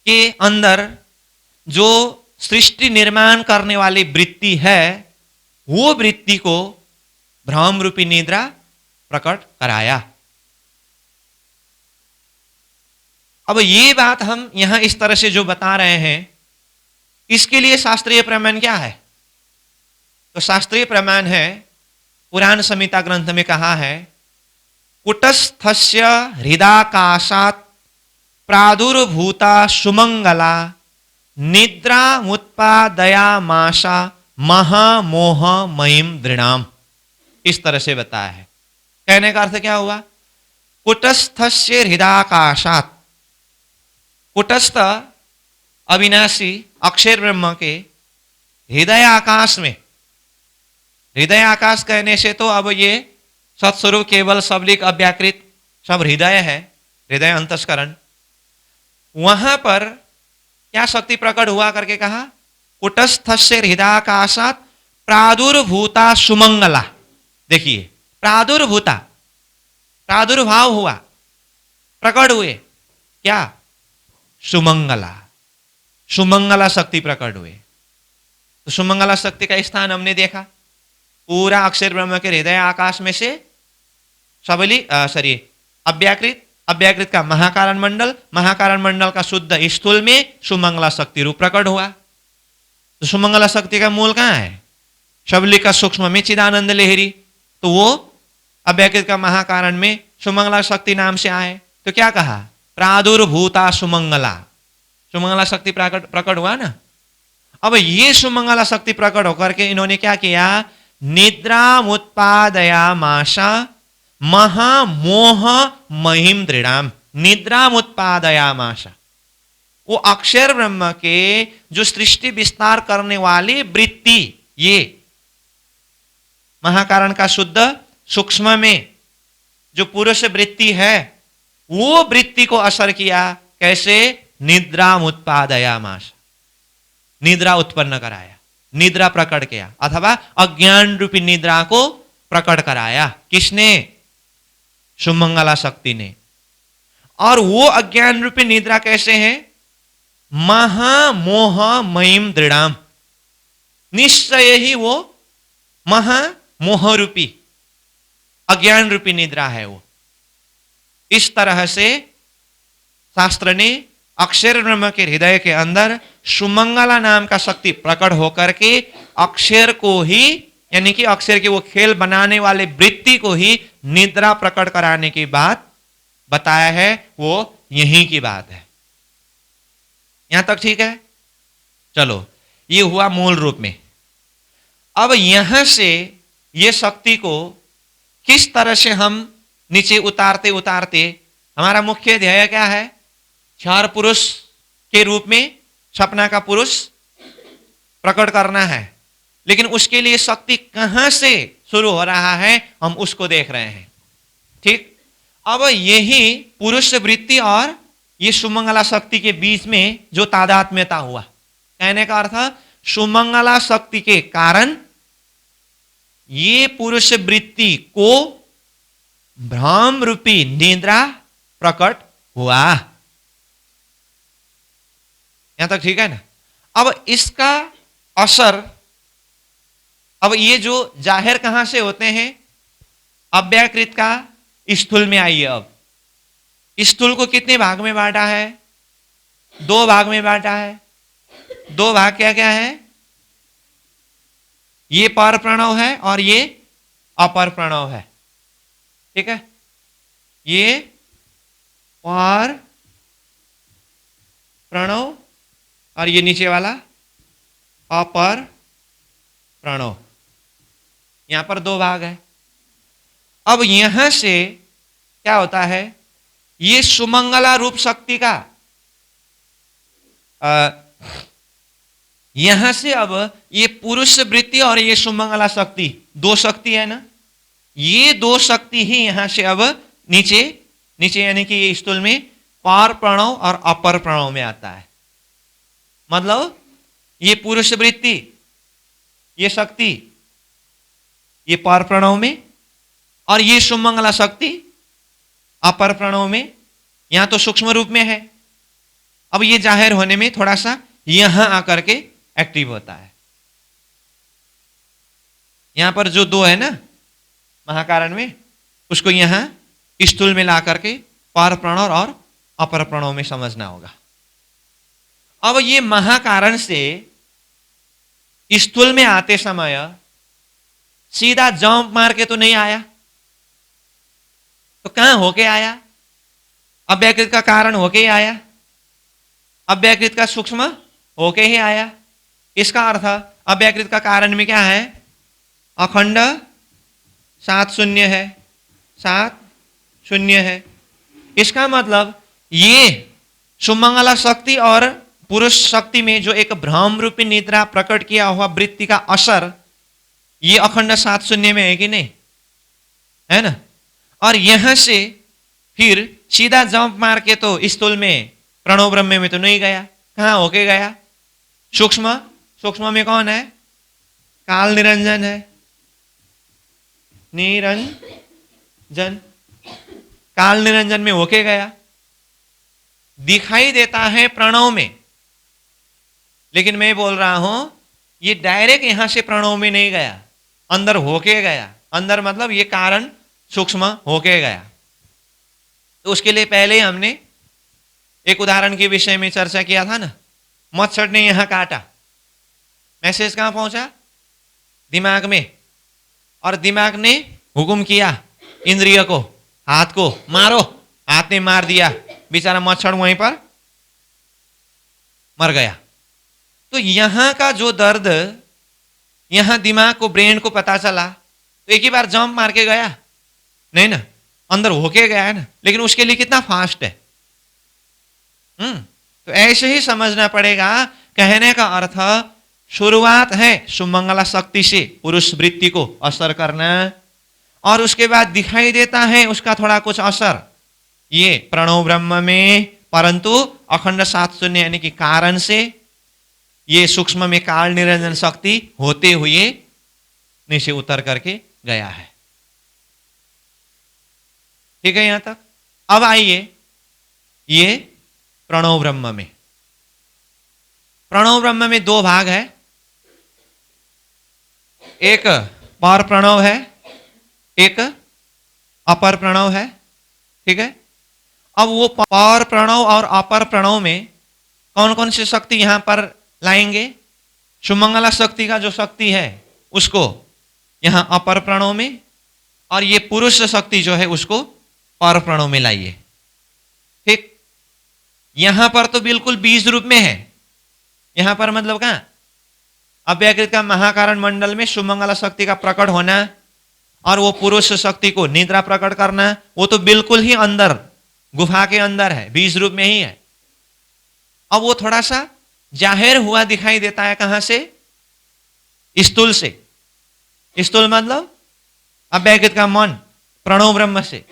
के अंदर जो सृष्टि निर्माण करने वाली वृत्ति है, वो वृत्ति को भ्रम रूपी निद्रा प्रकट कराया। अब ये बात हम यहां इस तरह से जो बता रहे हैं, इसके लिए शास्त्रीय प्रमाण क्या है? तो शास्त्रीय प्रमाण है, पुराण संहिता ग्रंथ में कहा है, कुटस्थस्य हृदाकाशात् प्रादुर्भूता सुमंगला निद्रा मुत्पादयामाशा महामोह मयिम दृणाम। इस तरह से बताया है। कहने का अर्थ क्या हुआ? कुटस्थस्य हृदाकाशात्, कुटस्थ अविनाशी अक्षर ब्रह्म के हृदय आकाश में, हृदय आकाश कहने से तो अब ये सत्स्वरूप केवल सबलिक अव्याकृत सब हृदय है, हृदय अंतस्करण, वहां पर क्या शक्ति प्रकट हुआ करके कहा? कुटस्थस्य हृदयाकाशात् प्रादुर्भूता सुमंगला। देखिए, प्रादुर्भूता, प्रादुर्भाव हुआ, प्रकट हुए क्या? सुमंगला, सुमंगला शक्ति प्रकट हुए। तो सुमंगला शक्ति का स्थान हमने देखा, पूरा अक्षर ब्रह्म के हृदय आकाश में से सबली अव्याकृत, अव्याकृत का महाकारण मंडल, महाकारण मंडल का शुद्ध स्थूल में सुमंगला शक्ति रूप प्रकट हुआ। तो सुमंगला शक्ति का मूल कहां है? शबलिक का सूक्ष्म में चिदानंद लहरी, तो वो अव्याकृत का महाकारण में सुमंगला शक्ति नाम से आए। तो क्या कहा? प्रादुर्भूता सुमंगला, सुमंगला शक्ति प्रकट हुआ ना। अब ये सुमंगला शक्ति प्रकट होकर के इन्होंने क्या किया? निद्रामुत्पादयामाश महामोह महिम दृढ़ाम। निद्रामुत्पादयामाश, वो अक्षर ब्रह्म के जो सृष्टि विस्तार करने वाली वृत्ति, ये महाकारण का शुद्ध सूक्ष्म में जो पुरुष वृत्ति है, वो वृत्ति को असर किया। कैसे? निद्रामुत्पादयामाश, निद्रा उत्पन्न कराया, निद्रा प्रकट किया, अथवा अज्ञान रूपी निद्रा को प्रकट कराया। किसने? सुमंगला शक्ति ने। और वो अज्ञान रूपी निद्रा कैसे है? महामोह मयिम दृढ़ाम, निश्चय ही वो महामोह रूपी अज्ञान रूपी निद्रा है वो। इस तरह से शास्त्र ने अक्षर ब्रह्म के हृदय के अंदर सुमंगला नाम का शक्ति प्रकट होकर के अक्षर को ही, यानी कि अक्षर के वो खेल बनाने वाले वृत्ति को ही निद्रा प्रकट कराने की बात बताया है। वो यही की बात है। यहां तक ठीक है? चलो, ये हुआ मूल रूप में। अब यहां से ये शक्ति को किस तरह से हम नीचे उतारते उतारते, हमारा मुख्य ध्येय क्या है? क्षर पुरुष के रूप में सपना का पुरुष प्रकट करना है। लेकिन उसके लिए शक्ति कहां से शुरू हो रहा है, हम उसको देख रहे हैं। ठीक? अब यही पुरुष वृत्ति और ये सुमंगला शक्ति के बीच में जो तादात्म्यता हुआ, कहने का अर्थ सुमंगला शक्ति के कारण ये पुरुष वृत्ति को भ्रम रूपी निद्रा प्रकट हुआ। यहां तक ठीक है ना? अब इसका असर, अब ये जो जाहिर कहां से होते हैं? अव्याकृत का स्थूल में आइए। अब स्थूल को कितने भाग में बांटा है? 2 भाग में बांटा है। 2 भाग क्या क्या है? ये पर प्रणव है और ये अपर प्रणव है। ठीक है? ये पर प्रणव और ये नीचे वाला अपर प्रणव। यहां पर 2 भाग है। अब यहां से क्या होता है? ये सुमंगला रूप शक्ति का यहां से अब ये पुरुष वृत्ति और ये सुमंगला शक्ति, 2 शक्ति है ना, ये 2 शक्ति ही यहां से अब नीचे नीचे यानी कि ये स्थूल में पर प्रणव और अपर प्रणव में आता है। मतलब ये पुरुष वृत्ति, ये शक्ति ये पर प्रणव में, और ये सुमंगला शक्ति अपर प्रणव में। यहां तो सूक्ष्म रूप में है, अब ये जाहिर होने में थोड़ा सा यहां आकर के एक्टिव होता है। यहां पर जो 2 है ना महाकारण में, उसको यहां स्थूल में ला करके पर प्रणव और अपर प्रणव में समझना होगा। अब ये महाकारण से स्थूल में आते समय सीधा जंप मार के तो नहीं आया, तो कहां होके आया? अव्याकृत का कारण होके ही आया, अव्याकृत का सूक्ष्म होके ही आया। इसका अर्थ अव्याकृत का कारण में क्या है? अखंड 7 शून्य है, 7 शून्य है। इसका मतलब ये सुमंगला शक्ति और पुरुष शक्ति में जो एक भ्रम रूपी निद्रा प्रकट किया हुआ वृत्ति का असर, ये अखंड 7 शून्य में है कि नहीं? है ना? और यहां से फिर सीधा जंप मार के तो स्थूल में प्रणव ब्रह्म में तो नहीं गया, कहां होके गया? सूक्ष्म। सूक्ष्म में कौन है? काल निरंजन है, निरंजन, काल निरंजन में होके गया। दिखाई देता है प्रणव में, लेकिन मैं बोल रहा हूं ये डायरेक्ट यहां से प्रणव में नहीं गया, अंदर होके गया। अंदर मतलब ये कारण सूक्ष्म होके गया। तो उसके लिए पहले ही हमने एक उदाहरण के विषय में चर्चा किया था ना। मच्छर ने यहां काटा, मैसेज कहां पहुंचा? दिमाग में, और दिमाग ने हुक्म किया इंद्रिय को, हाथ को मारो। हाथ ने मार दिया, बेचारा मच्छर वहीं पर मर गया। तो यहां का जो दर्द यहां दिमाग को, ब्रेन को पता चला तो एक ही बार जंप मार के गया नहीं ना, अंदर होके गया है ना, लेकिन उसके लिए कितना फास्ट है। तो ऐसे ही समझना पड़ेगा। कहने का अर्थ शुरुआत है सुमंगला शक्ति से पुरुष वृत्ति को असर करना, और उसके बाद दिखाई देता है उसका थोड़ा कुछ असर ये प्रणव ब्रह्म में, परंतु अखंड सात शून्य यानी कि कारण से ये सूक्ष्म में काल निरंजन शक्ति होते हुए नीचे उतर करके गया है। ठीक है यहां तक। अब आइए ये प्रणव ब्रह्म में। प्रणव ब्रह्म में दो भाग है, एक पर प्रणव है, एक अपर प्रणव है। ठीक है। अब वो पर प्रणव और अपर प्रणव में कौन कौन सी शक्ति यहां पर लाएंगे? सुमंगला शक्ति का जो शक्ति है उसको यहां अपर प्रणव में, और ये पुरुष शक्ति जो है उसको पर प्रणव में लाइए। ठीक। यहां पर तो बिल्कुल बीज रूप में है। यहां पर मतलब कहां? अव्याकृत का महाकारण मंडल में सुमंगला शक्ति का प्रकट होना और वो पुरुष शक्ति को निद्रा प्रकट करना, वो तो बिल्कुल ही अंदर गुफा के अंदर है, बीज रूप में ही है। अब वो थोड़ा सा जाहिर हुआ दिखाई देता है कहां से? स्थूल से। स्थूल मतलब अव्याकृत का मन, प्रणव ब्रह्म से।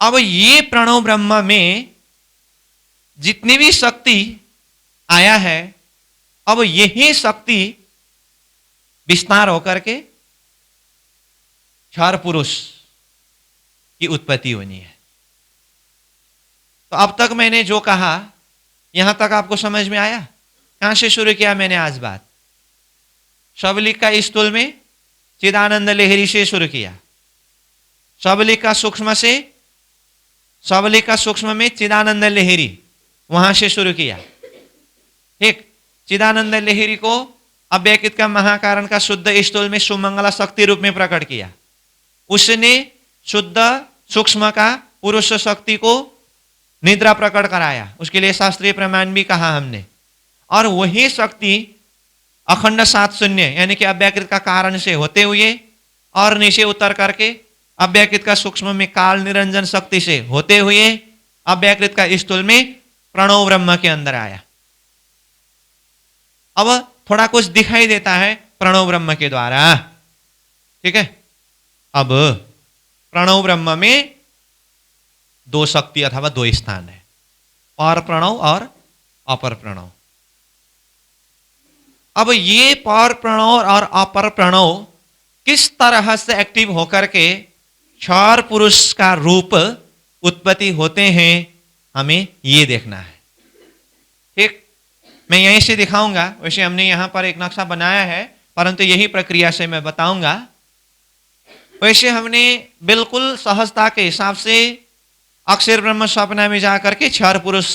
अब ये प्रणव ब्रह्म में जितनी भी शक्ति आया है, अब यही शक्ति विस्तार होकर के क्षर पुरुष की उत्पत्ति होनी है। तो अब तक मैंने जो कहा यहां तक आपको समझ में आया? कहां से शुरू किया मैंने आज बात? शबलिक का स्थूल में चिदानंद लहरी से शुरू किया। शबलिक का सूक्ष्म से, शबलिक का सूक्ष्म में चिदानंद लहरी, वहां से शुरू किया। ठीक। चिदानंद लहरी को अव्यकृत का महाकारण का शुद्ध स्थूल में सुमंगला शक्ति रूप में प्रकट किया। उसने शुद्ध सूक्ष्म का पुरुष शक्ति को निद्रा प्रकट कराया, उसके लिए शास्त्रीय प्रमाण भी कहा हमने। और वही शक्ति अखंड सात शून्य यानी कि अव्याकृत का कारण से होते हुए और नीचे उतर करके अव्याकृत का सूक्ष्म में काल निरंजन शक्ति से होते हुए अव्याकृत का स्थूल में प्रणव ब्रह्म के अंदर आया। अब थोड़ा कुछ दिखाई देता है प्रणव ब्रह्म के द्वारा। ठीक है। अब प्रणव ब्रह्म में दो शक्ति अथवा दो स्थान है, पर प्रणव और अपर प्रणव। अब ये पर प्रणव और अपर प्रणव किस तरह से एक्टिव होकर के क्षर पुरुष का रूप उत्पत्ति होते हैं, हमें ये देखना है। ठीक। मैं यहीं से दिखाऊंगा। वैसे हमने यहां पर एक नक्शा बनाया है, परंतु यही प्रक्रिया से मैं बताऊंगा। वैसे हमने बिल्कुल सहजता के हिसाब से अक्षर ब्रह्म स्वप्न में जाकर के क्षर पुरुष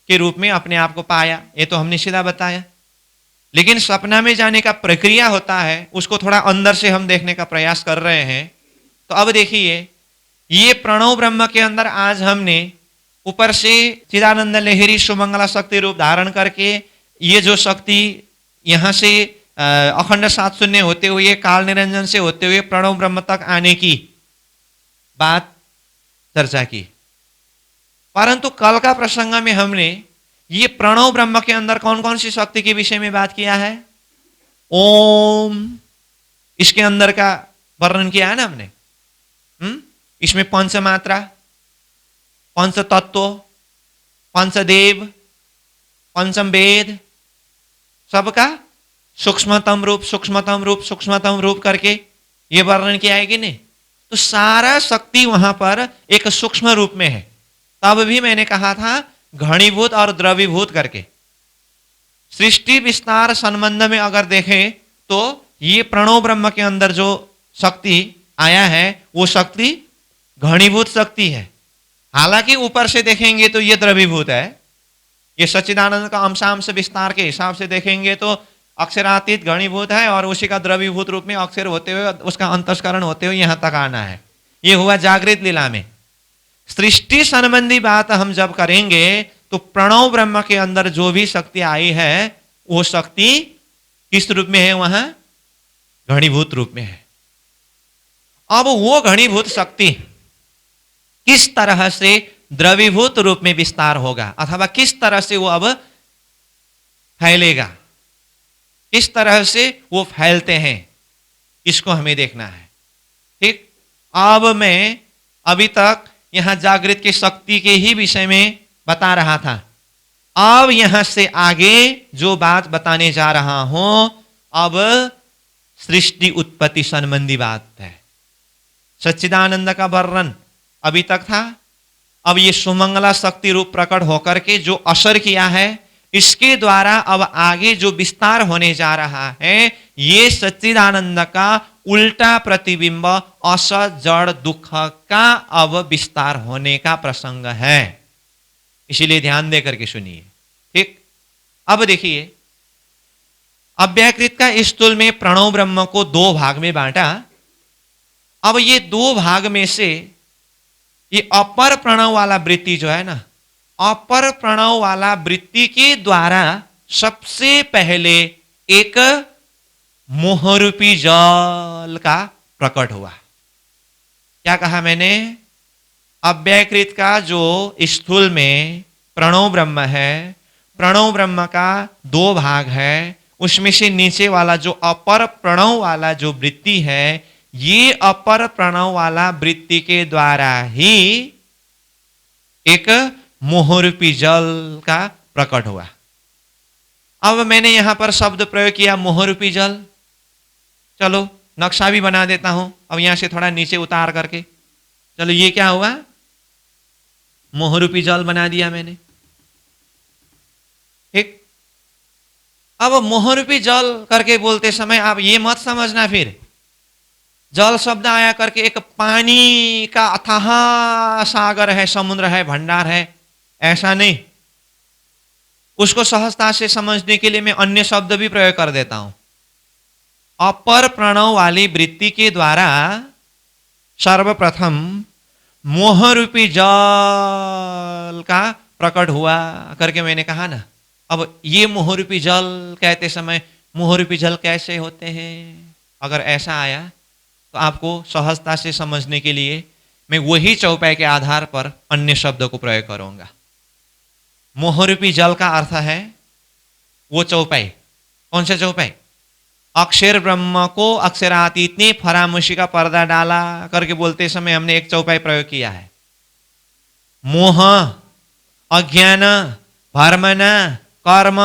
के रूप में अपने आप को पाया, ये तो हमने सीधा बताया। लेकिन सपना में जाने का प्रक्रिया होता है, उसको थोड़ा अंदर से हम देखने का प्रयास कर रहे हैं। तो अब देखिए, ये प्रणव ब्रह्म के अंदर आज हमने ऊपर से चिदानंद लहरी सुमंगला शक्ति रूप धारण करके ये जो शक्ति यहां से अखंड सात शून्य होते हुए काल निरंजन से होते हुए प्रणव ब्रह्म तक आने की बात चर्चा की। परंतु कल का प्रसंग में हमने ये प्रणव ब्रह्म के अंदर कौन कौन सी शक्ति के विषय में बात किया है? ओम, इसके अंदर का वर्णन किया है ना हमने। इसमें पंच मात्रा, पंच तत्व, पंचदेव, पंचम वेद, सबका सूक्ष्मतम रूप सूक्ष्मतम रूप सूक्ष्मतम रूप करके ये वर्णन किया है कि नहीं? तो सारा शक्ति वहां पर एक सूक्ष्म रूप में है। तब भी मैंने कहा था घनीभूत और द्रवीभूत करके। सृष्टि विस्तार संबंध में अगर देखें तो ये प्रणव ब्रह्म के अंदर जो शक्ति आया है वो शक्ति घनीभूत शक्ति है। हालांकि ऊपर से देखेंगे तो ये द्रवीभूत है। ये सच्चिदानंद का अंशांश विस्तार के हिसाब से देखेंगे तो अक्षरातीत घनीभूत है और उसी का द्रवीभूत रूप में अक्षर होते हुए उसका अंतस्करण होते हुए यहां तक आना है। ये हुआ जागृत लीला में। सृष्टि संबंधी बात हम जब करेंगे तो प्रणव ब्रह्म के अंदर जो भी शक्ति आई है वो शक्ति किस रूप में है? वहां घनीभूत रूप में है। अब वो घनीभूत शक्ति किस तरह से द्रवीभूत रूप में विस्तार होगा, अथवा किस तरह से वो अब फैलेगा, किस तरह से वो फैलते हैं, इसको हमें देखना है। ठीक, अब मैं अभी तक यहां जागृत की शक्ति के ही विषय में बता रहा था। अब यहां से आगे जो बात बताने जा रहा हूं, अब सृष्टि उत्पत्ति संबंधी बात है। सच्चिदानंद का वर्णन अभी तक था, अब ये सुमंगला शक्ति रूप प्रकट होकर के जो असर किया है, इसके द्वारा अब आगे जो विस्तार होने जा रहा है, ये सच्चिदानंद का उल्टा प्रतिबिंब असत जड़ दुख का अब विस्तार होने का प्रसंग है। इसीलिए ध्यान दे करके सुनिए। ठीक, अब देखिए, अव्याकृत का स्थूल में प्रणव ब्रह्म को दो भाग में बांटा। अब ये दो भाग में से ये अपर प्रणव वाला वृत्ति जो है ना, अपर प्रणव वाला वृत्ति के द्वारा सबसे पहले एक मोहरूपी जल का प्रकट हुआ। क्या कहा मैंने? अव्याकृत का जो स्थूल में प्रणव ब्रह्म है, प्रणव ब्रह्म का दो भाग है, उसमें से नीचे वाला जो अपर प्रणव वाला जो वृत्ति है, ये अपर प्रणव वाला वृत्ति के द्वारा ही एक मोहरूपी जल का प्रकट हुआ। अब मैंने यहां पर शब्द प्रयोग किया मोहरूपी जल। चलो नक्शा भी बना देता हूं, अब यहां से थोड़ा नीचे उतार करके। चलो ये क्या हुआ? मोहरूपी जल बना दिया मैंने। ठीक, अब मोहरूपी जल करके बोलते समय आप ये मत समझना फिर जल शब्द आया करके एक पानी का अथाह सागर है, समुद्र है, भंडार है, ऐसा नहीं। उसको सहजता से समझने के लिए मैं अन्य शब्द भी प्रयोग कर देता हूं। अपर प्रणव वाली वृत्ति के द्वारा सर्वप्रथम मोहरूपी जल का प्रकट हुआ करके मैंने कहा ना। अब ये मोहरूपी जल कहते समय मोहरूपी जल कैसे होते हैं, अगर ऐसा आया तो आपको सहजता से समझने के लिए मैं वही चौपाई के आधार पर अन्य शब्द को प्रयोग करूंगा। मोहरूपी जल का अर्थ है वो चौपाई। कौन सा चौपाई? अक्षर ब्रह्म को अक्षरातीत ने फरामुशी का पर्दा डाला करके बोलते समय हमने एक चौपाई प्रयोग किया है। मोह, अज्ञान, भरमना, कर्म,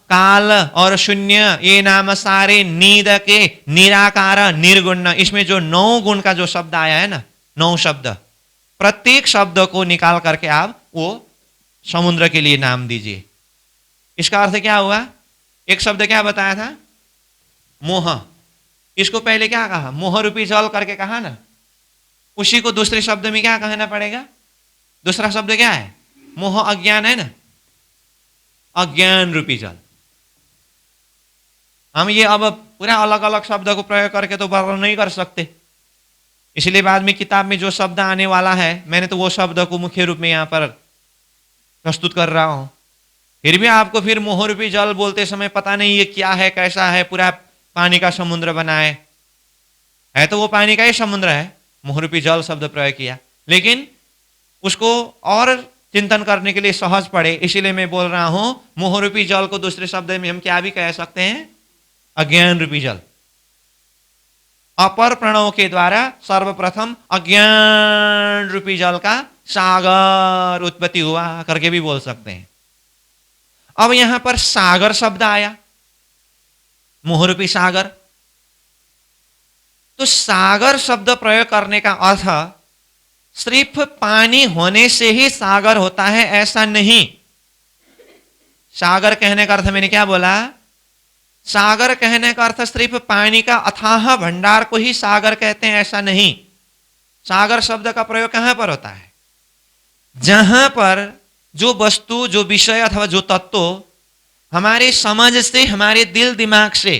काल और शून्य, ये नाम सारे नीद के निराकार निर्गुण। इसमें जो 9 गुण का जो शब्द आया है ना, 9 शब्द, प्रत्येक शब्द को निकाल करके आप वो समुद्र के लिए नाम दीजिए। इसका अर्थ क्या हुआ? एक शब्द क्या बताया था? मोह। इसको पहले क्या कहा? मोहरूपी जल करके कहा ना। उसी को दूसरे शब्द में क्या कहना पड़ेगा? दूसरा शब्द क्या है? मोह अज्ञान है ना, अज्ञान रूपी जल। हम ये अब पूरा अलग अलग शब्द को प्रयोग करके तो वर्णन नहीं कर सकते, इसलिए बाद में किताब में जो शब्द आने वाला है मैंने तो वो शब्द को मुख्य रूप में यहाँ पर प्रस्तुत कर रहा हूं। फिर भी आपको फिर मोहरूपी जल बोलते समय पता नहीं ये क्या है, कैसा है, पूरा पानी का समुद्र बना है तो वो पानी का ही समुद्र है, मोहरूपी जल शब्द प्रयोग किया। लेकिन उसको और चिंतन करने के लिए सहज पड़े, इसीलिए मैं बोल रहा हूं मोहरूपी जल को दूसरे शब्द में हम क्या भी कह सकते हैं? अज्ञान रूपी जल। अपर प्रणव के द्वारा सर्वप्रथम अज्ञान रूपी जल का सागर उत्पत्ति हुआ करके भी बोल सकते हैं। अब यहां पर सागर शब्द आया, मोहरूपी सागर। तो सागर शब्द प्रयोग करने का अर्थ सिर्फ पानी होने से ही सागर होता है ऐसा नहीं। सागर कहने का अर्थ मैंने क्या बोला? सागर कहने का अर्थ सिर्फ पानी का अथाह भंडार को ही सागर कहते हैं ऐसा नहीं। सागर शब्द का प्रयोग कहां पर होता है? जहां पर जो वस्तु, जो विषय अथवा जो तत्व हमारे समझ से, हमारे दिल दिमाग से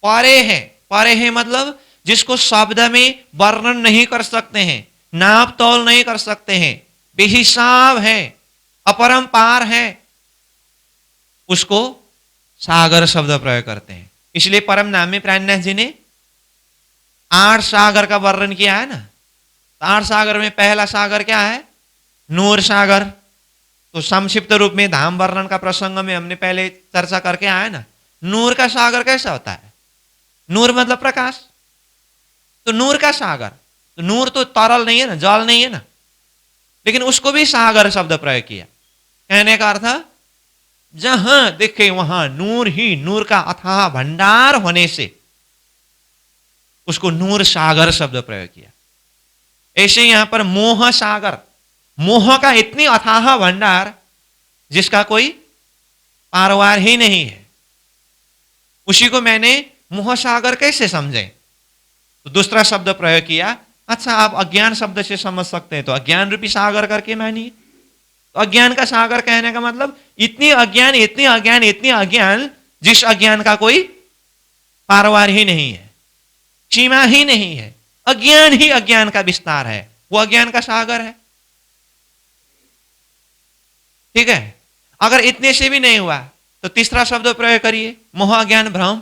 परे है। परे है मतलब जिसको शब्द में वर्णन नहीं कर सकते हैं, नाप तौल नहीं कर सकते हैं, बेहिसाब है, अपरंपार है, उसको सागर शब्द प्रयोग करते हैं। इसलिए परम नामी प्राणनाथ जी ने 8 सागर का वर्णन किया है ना। 8 सागर में पहला सागर क्या है? नूर सागर। तो संक्षिप्त रूप में धाम वर्णन का प्रसंग में हमने पहले चर्चा करके आया ना। नूर का सागर कैसा होता है? नूर मतलब प्रकाश। तो नूर का सागर, तो नूर तो तरल नहीं है ना, जल नहीं है ना, लेकिन उसको भी सागर शब्द प्रयोग किया। कहने का अर्थ जहां देखे वहां नूर ही नूर का अथाह भंडार होने से उसको नूर सागर शब्द प्रयोग किया। ऐसे यहां पर मोह सागर, मोह का इतनी अथाह भंडार जिसका कोई पारवार ही नहीं है, उसी को मैंने मोह सागर कैसे समझे? तो दूसरा शब्द प्रयोग किया। अच्छा, आप अज्ञान शब्द से समझ सकते हैं तो अज्ञान रूपी सागर करके मानिए। तो अज्ञान का सागर कहने का मतलब इतनी अज्ञान, इतनी अज्ञान, इतनी अज्ञान, जिस अज्ञान का कोई पारवार ही नहीं है, सीमा ही नहीं है। अज्ञान ही अज्ञान का विस्तार है, वो अज्ञान का सागर है। ठीक है। अगर इतने से भी नहीं हुआ तो तीसरा शब्द प्रयोग करिए, मोह अज्ञान भ्रम।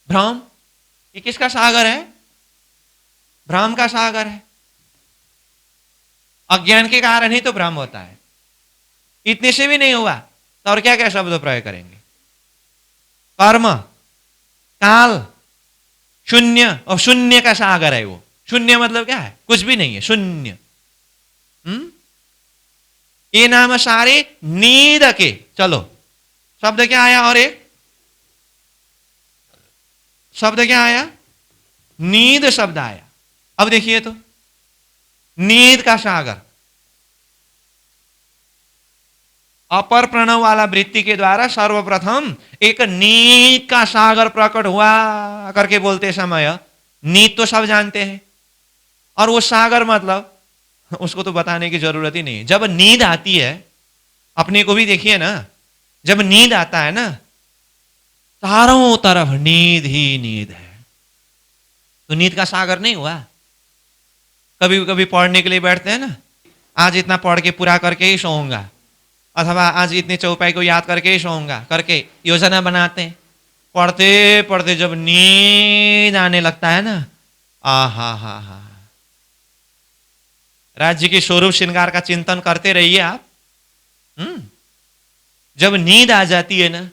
भ्रम ये किसका सागर है? भ्रम का सागर है। अज्ञान के कारण ही तो भ्रम होता है। इतने से भी नहीं हुआ तो और क्या क्या शब्द प्रयोग करेंगे? कर्म, काल, शून्य। और शून्य का सागर है वो। शून्य मतलब क्या है? कुछ भी नहीं है, शून्य। ये नाम सारे नीद के। चलो शब्द क्या आया? और एक शब्द क्या आया? नींद शब्द आया। अब देखिए तो नींद का सागर, अपर प्रणव वाला वृत्ति के द्वारा सर्वप्रथम एक नींद का सागर प्रकट हुआ करके बोलते समय नींद तो सब जानते हैं, और वो सागर मतलब उसको तो बताने की जरूरत ही नहीं। जब नींद आती है, अपने को भी देखिए ना, जब नींद आता है ना, चारों तरफ नींद ही नींद है। तो नींद का सागर नहीं हुआ? कभी कभी पढ़ने के लिए बैठते हैं ना, आज इतना पढ़ के पूरा करके ही सोऊंगा, अथवा आज इतने चौपाई को याद करके ही सोऊंगा करके योजना बनाते हैं। पढ़ते पढ़ते जब नींद आने लगता है ना, हा, राज्य के स्वरूप श्रृंगार का चिंतन करते रहिए आप। जब नींद आ जाती है ना,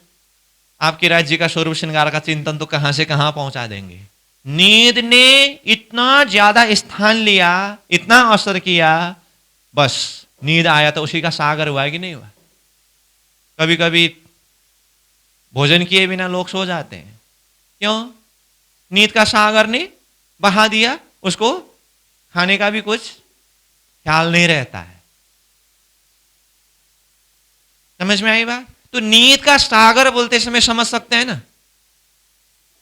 आपके राज्य का स्वरूप श्रृंगार का चिंतन तो कहां से कहां पहुंचा देंगे। नींद ने इतना ज्यादा स्थान लिया, इतना असर किया, बस नींद आया तो उसी का सागर हुआ कि नहीं हुआ? कभी कभी भोजन किए बिना लोग सो जाते हैं, क्यों? नींद का सागर ने बहा दिया, उसको खाने का भी कुछ ख्याल नहीं रहता है। समझ में आई बात? तो नींद का सागर बोलते समय समझ सकते हैं ना।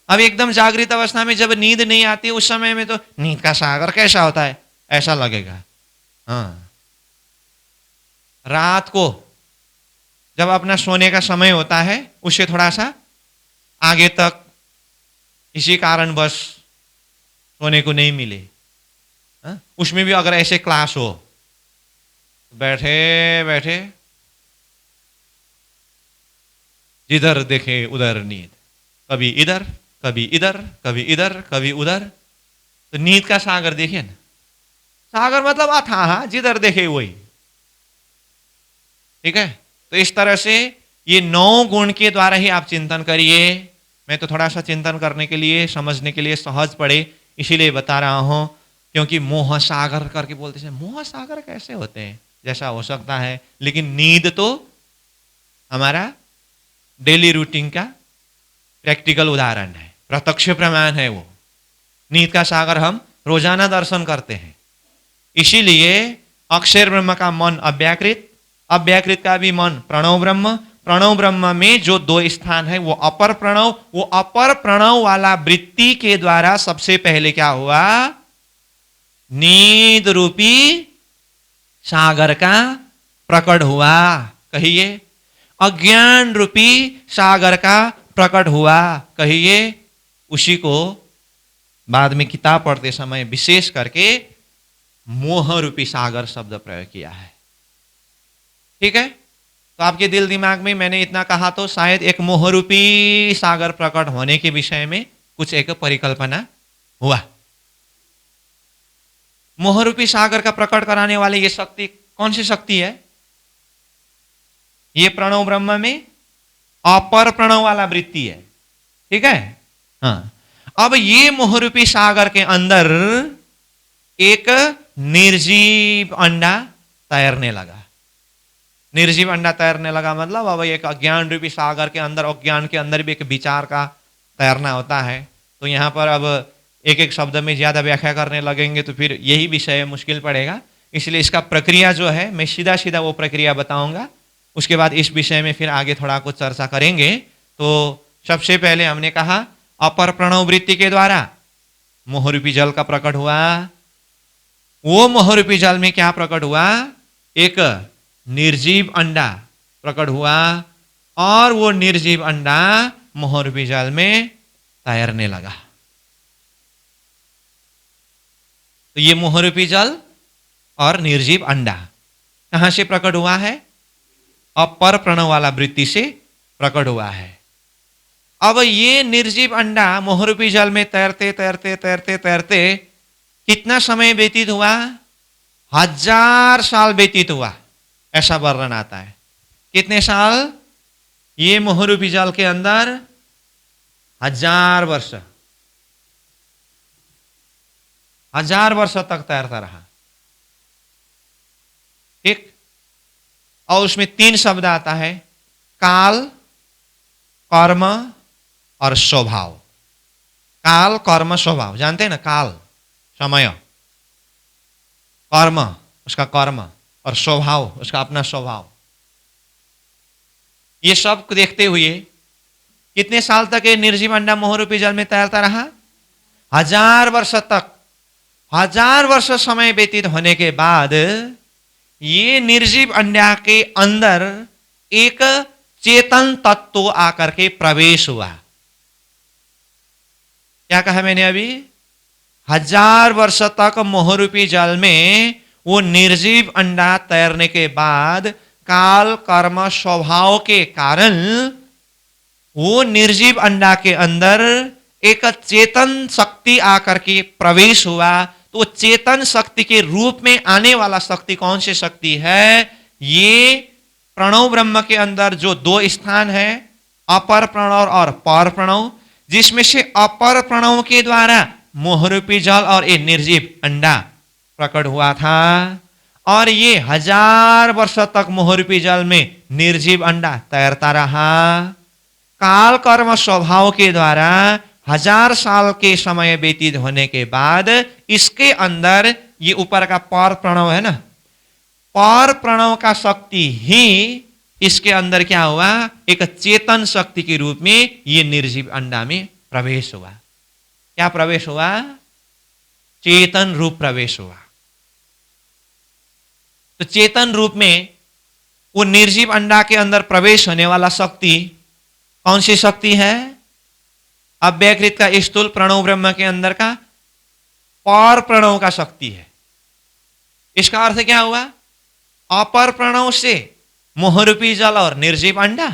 अब एकदम जागृत अवस्था में जब नींद नहीं आती, उस समय में तो नींद का सागर कैसा होता है, ऐसा लगेगा। हाँ, रात को जब अपना सोने का समय होता है, उससे थोड़ा सा आगे तक इसी कारण बस सोने को नहीं मिले। उसमें भी अगर ऐसे क्लास हो, बैठे बैठे जिधर देखे उधर नींद, कभी इधर कभी इधर कभी इधर कभी उधर। तो नींद का सागर देखिए ना, सागर मतलब अथाह, जिधर देखे वही। ठीक है। तो इस तरह से ये 9 गुण के द्वारा ही आप चिंतन करिए। मैं तो थोड़ा सा चिंतन करने के लिए, समझने के लिए सहज पड़े इसीलिए बता रहा हूं, क्योंकि मोह सागर करके बोलते हैं। मोह सागर कैसे होते हैं? जैसा हो सकता है, लेकिन नींद तो हमारा डेली रूटीन का प्रैक्टिकल उदाहरण है, प्रत्यक्ष प्रमाण है वो। नींद का सागर हम रोजाना दर्शन करते हैं। इसीलिए अक्षर ब्रह्म का मन अव्याकृत, अव्याकृत का भी मन प्रणव ब्रह्म, प्रणव ब्रह्म में जो 2 स्थान है वो अपर प्रणव, वो अपर प्रणव वाला वृत्ति के द्वारा सबसे पहले क्या हुआ? नींद रूपी सागर का प्रकट हुआ। कहिए, अज्ञान रूपी सागर का प्रकट हुआ। कहिए, उसी को बाद में किताब पढ़ते समय विशेष करके मोह रूपी सागर शब्द प्रयोग किया है। ठीक है। तो आपके दिल दिमाग में मैंने इतना कहा तो शायद एक मोहरूपी सागर प्रकट होने के विषय में कुछ एक परिकल्पना हुआ। मोहरूपी सागर का प्रकट कराने वाली ये शक्ति कौन सी शक्ति है? ये प्रणव ब्रह्म में अपर प्रणव वाला वृत्ति है। ठीक है। हाँ, अब ये मोहरूपी सागर के अंदर एक निर्जीव अंडा तैरने लगा। निर्जीव अंडा तैरने लगा मतलब अब एक अज्ञान रूपी सागर के अंदर, अज्ञान के अंदर भी एक विचार का तैरना होता है। तो यहां पर अब एक एक शब्द में ज्यादा व्याख्या करने लगेंगे तो फिर यही विषय मुश्किल पड़ेगा। इसलिए इसका प्रक्रिया जो है मैं सीधा सीधा वो प्रक्रिया बताऊंगा, उसके बाद इस विषय में फिर आगे थोड़ा कुछ चर्चा करेंगे। तो सबसे पहले हमने कहा अपर प्रणव वृत्ति के द्वारा मोहरूपी जल का प्रकट हुआ। वो मोहरूपी जल में क्या प्रकट हुआ? एक निर्जीव अंडा प्रकट हुआ और वो निर्जीव अंडा मोहरूपी जल में तैरने लगा। तो ये मोहरूपी जल और निर्जीव अंडा कहां से प्रकट हुआ है? अपर प्रणव वाला वृत्ति से प्रकट हुआ है। अब ये निर्जीव अंडा मोहरूपी जल में तैरते तैरते तैरते तैरते कितना समय व्यतीत हुआ? 1000 साल व्यतीत हुआ, ऐसा वर्णन आता है। कितने साल? ये मोहरूपी जल के अंदर 1000 वर्ष, 1000 वर्ष तक तैरता रहा। ठीक। और उसमें 3 शब्द आता है, काल, कर्म और स्वभाव। काल, कर्म, स्वभाव। जानते हैं ना? काल समय, कर्म उसका कर्म और स्वभाव उसका अपना स्वभाव। ये सब देखते हुए कितने साल तक ये निर्जीव अंडा मोहरूपी जल में तैरता रहा? 1000 वर्ष तक। 1000 वर्ष समय व्यतीत होने के बाद ये निर्जीव अंडा के अंदर एक चेतन तत्व आकर के प्रवेश हुआ। क्या कहा मैंने अभी? 1000 वर्ष तक मोहरूपी जल में वो निर्जीव अंडा तैरने के बाद काल, कर्म, स्वभाव के कारण वो निर्जीव अंडा के अंदर एक चेतन शक्ति आकर के प्रवेश हुआ। तो चेतन शक्ति के रूप में आने वाला शक्ति कौन सी शक्ति है? ये प्रणव ब्रह्म के अंदर जो 2 स्थान है, अपर प्रणव और पर प्रणव, जिसमें से अपर प्रणव के द्वारा मोहरूपी जल और ये निर्जीव अंडा प्रकट हुआ था। और ये 1000 वर्ष तक मोहरूपी जल में निर्जीव अंडा तैरता रहा। काल, कर्म, स्वभाव के द्वारा 1000 साल के समय व्यतीत होने के बाद इसके अंदर ये ऊपर का पर प्रणव है ना, पर प्रणव का शक्ति ही इसके अंदर क्या हुआ? एक चेतन शक्ति के रूप में ये निर्जीव अंडा में प्रवेश हुआ। क्या प्रवेश हुआ? चेतन रूप प्रवेश हुआ। तो चेतन रूप में वो निर्जीव अंडा के अंदर प्रवेश होने वाला शक्ति कौन सी शक्ति है? अव्यकृत का स्थूल प्रणव ब्रह्म के अंदर का पर प्रणव का शक्ति है। इसका अर्थ क्या हुआ? अपर प्रणव से मोहरूपी जल और निर्जीव अंडा,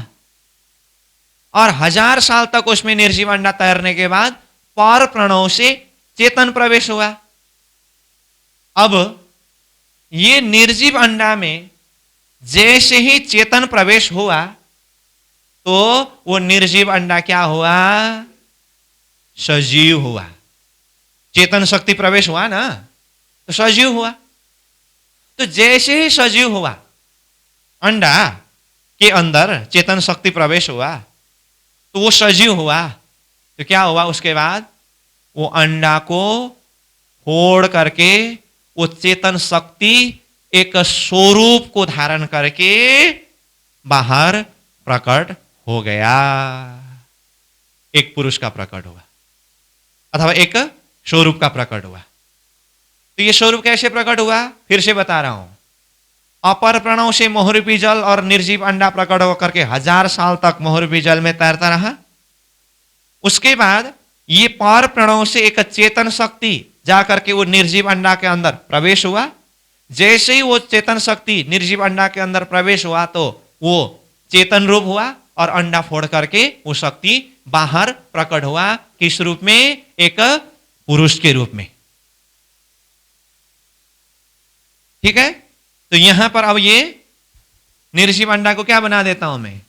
और 1000 साल तक उसमें निर्जीव अंडा तैरने के बाद पर प्रणव से चेतन प्रवेश हुआ। अब ये निर्जीव अंडा में जैसे ही चेतन प्रवेश हुआ तो वो निर्जीव अंडा क्या हुआ? सजीव हुआ। चेतन शक्ति प्रवेश हुआ ना, तो सजीव हुआ। तो जैसे ही सजीव हुआ, अंडा के अंदर चेतन शक्ति प्रवेश हुआ तो वो सजीव हुआ। तो क्या हुआ? उसके बाद वो अंडा को फोड़ करके वो चेतन शक्ति एक स्वरूप को धारण करके बाहर प्रकट हो गया। एक पुरुष का प्रकट हुआ अथवा एक स्वरूप का प्रकट हुआ। तो ये स्वरूप कैसे प्रकट हुआ? फिर से बता रहा हूं। अपर प्रणव से मोहरूपी जल और निर्जीव अंडा प्रकट होकर के 1000 साल तक मोहरूपी जल में तैरता रहा। उसके बाद ये पर प्रणव से एक चेतन शक्ति जाकर के वो निर्जीव अंडा के अंदर प्रवेश हुआ। जैसे ही वो चेतन शक्ति निर्जीव अंडा के अंदर प्रवेश हुआ तो वो चेतन रूप हुआ और अंडा फोड़ करके वो शक्ति बाहर प्रकट हुआ। किस रूप में? एक पुरुष के रूप में। ठीक है, तो यहां पर अब ये निर्जीव अंडा को क्या बना देता हूं मैं?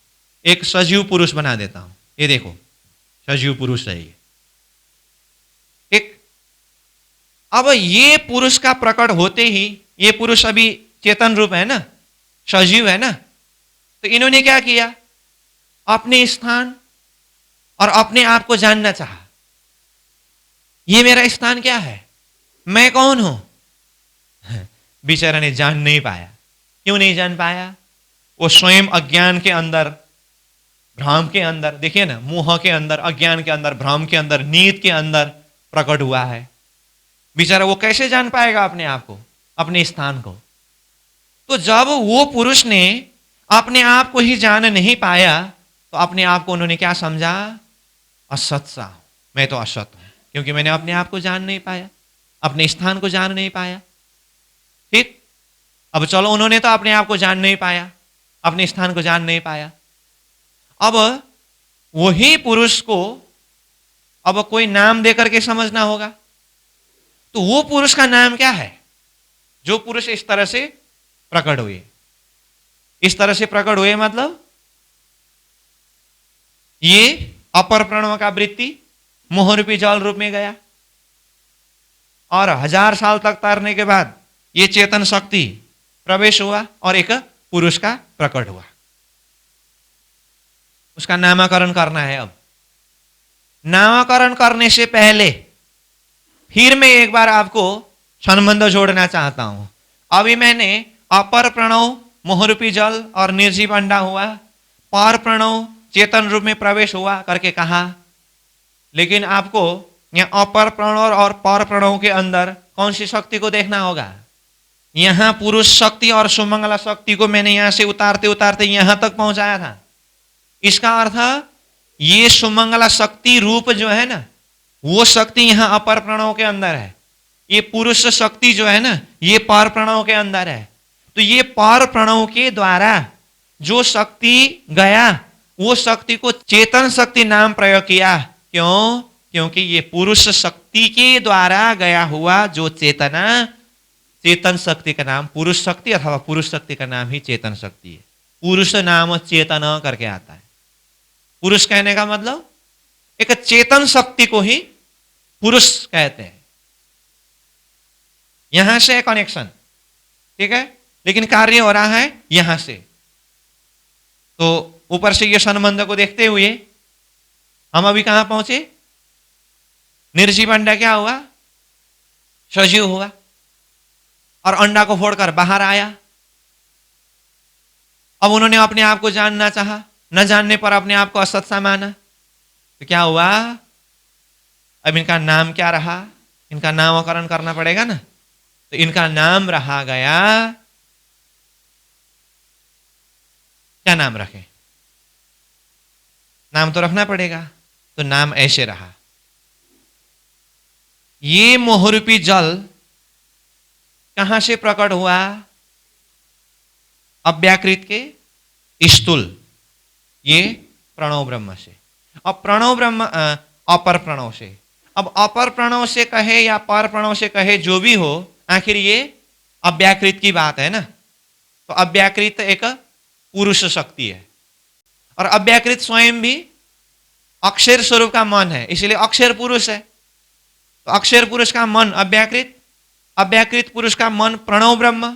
एक सजीव पुरुष बना देता हूं। ये देखो, सजीव पुरुष है ये। ठीक, अब ये पुरुष का प्रकट होते ही, ये पुरुष अभी चेतन रूप है ना, सजीव है ना, तो इन्होंने क्या किया? अपने स्थान और अपने आप को जानना चाहा। ये मेरा स्थान क्या है, मैं कौन हूं? बेचारा ने जान नहीं पाया। क्यों नहीं जान पाया? वो स्वयं अज्ञान के अंदर, भ्रम के अंदर, देखिए ना, मोह के अंदर, अज्ञान के अंदर, भ्रम के अंदर, नींद के अंदर प्रकट हुआ है। बेचारा वो कैसे जान पाएगा अपने आप को, अपने स्थान को? तो जब वो पुरुष ने अपने आप को ही जान नहीं पाया, तो अपने आप को उन्होंने क्या समझा? असत सा, मैं तो असत हूं, क्योंकि मैंने अपने आप को जान नहीं पाया, अपने स्थान को जान नहीं पाया। ठीक, अब चलो, उन्होंने तो अपने आप को जान नहीं पाया, अपने स्थान को जान नहीं पाया। अब वही पुरुष को अब कोई नाम देकर के समझना होगा। तो वो पुरुष का नाम क्या है? जो पुरुष इस तरह से प्रकट हुए, इस तरह से प्रकट हुए, मतलब ये अपर प्रणव का वृत्ति मोहरूपी जल रूप में गया, और 1000 साल तक तैरने के बाद ये चेतन शक्ति प्रवेश हुआ और एक पुरुष का प्रकट हुआ। उसका नामकरण करना है। अब नामकरण करने से पहले फिर मैं एक बार आपको संबंध जोड़ना चाहता हूं। अभी मैंने अपर प्रणव मोहरूपी जल और निर्जीव अंडा हुआ, पर प्रणव चेतन रूप में प्रवेश हुआ करके कहा, लेकिन आपको यहां अपर प्रणव और पर प्रणव के अंदर कौन सी शक्ति को देखना होगा? यहां पुरुष शक्ति और सुमंगला शक्ति को मैंने यहां से उतारते उतारते यहां तक पहुंचाया था। इसका अर्थ ये सुमंगला शक्ति रूप जो है ना, वो शक्ति यहां अपर प्रणव के अंदर है। ये पुरुष शक्ति जो है ना, ये पर प्रणव के अंदर है। तो ये पर प्रणव के द्वारा जो शक्ति गया, वो शक्ति को चेतन शक्ति नाम प्रयोग किया। क्यों? क्योंकि ये पुरुष शक्ति के द्वारा गया हुआ जो चेतना, चेतन शक्ति का नाम पुरुष शक्ति अथवा पुरुष शक्ति का नाम ही चेतन शक्ति है। पुरुष नाम चेतन करके आता है। पुरुष कहने का मतलब एक चेतन शक्ति को ही पुरुष कहते हैं। यहां से कनेक्शन, ठीक है, लेकिन कार्य हो रहा है यहां से। तो ऊपर से ये संबंध को देखते हुए हम अभी कहां पहुंचे? निर्जीव अंडा क्या हुआ? सजीव हुआ, और अंडा को फोड़कर बाहर आया। अब उन्होंने अपने आप को जानना चाहा, न जानने पर अपने आप को असत सा माना। तो क्या हुआ? अब इनका नाम क्या रहा? इनका नामकरण करना पड़ेगा ना। तो इनका नाम रहा गया, क्या नाम रखें? नाम तो रखना पड़ेगा। तो नाम ऐसे रहा, ये मोहरूपी जल कहां से प्रकट हुआ? अव्याकृत के स्थूल, ये प्रणव ब्रह्म से। अब प्रणव ब्रह्म अपर प्रणव से। अब अपर प्रणव से कहे या पर प्रणव से कहे, जो भी हो, आखिर ये अव्याकृत की बात है ना। तो अव्याकृत एक पुरुष शक्ति है, और अव्याकृत स्वयं भी अक्षर स्वरूप का मन है, इसलिए अक्षर पुरुष है। तो अक्षर पुरुष का मन अव्याकृत, अव्याकृत पुरुष का मन प्रणव ब्रह्म,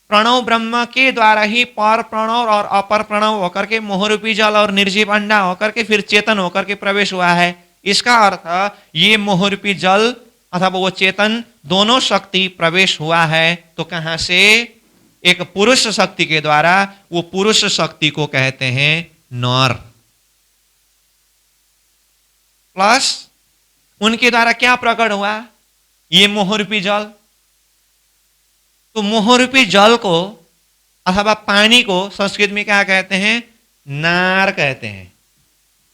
प्रणव ब्रह्म के द्वारा ही पर प्रणव और अपर प्रणव होकर के मोहरूपी जल और निर्जीव अंडा होकर के फिर चेतन होकर के प्रवेश हुआ है। इसका अर्थ ये मोहरूपी जल अथवा वो चेतन दोनों शक्ति प्रवेश हुआ है। तो कहां से? एक पुरुष शक्ति के द्वारा। वो पुरुष शक्ति को कहते हैं नर। प्लस उनके द्वारा क्या प्रकट हुआ? ये मोहरूपी जल। तो मोहरूपी जल को अथवा पानी को संस्कृत में क्या कहते हैं? नार कहते हैं।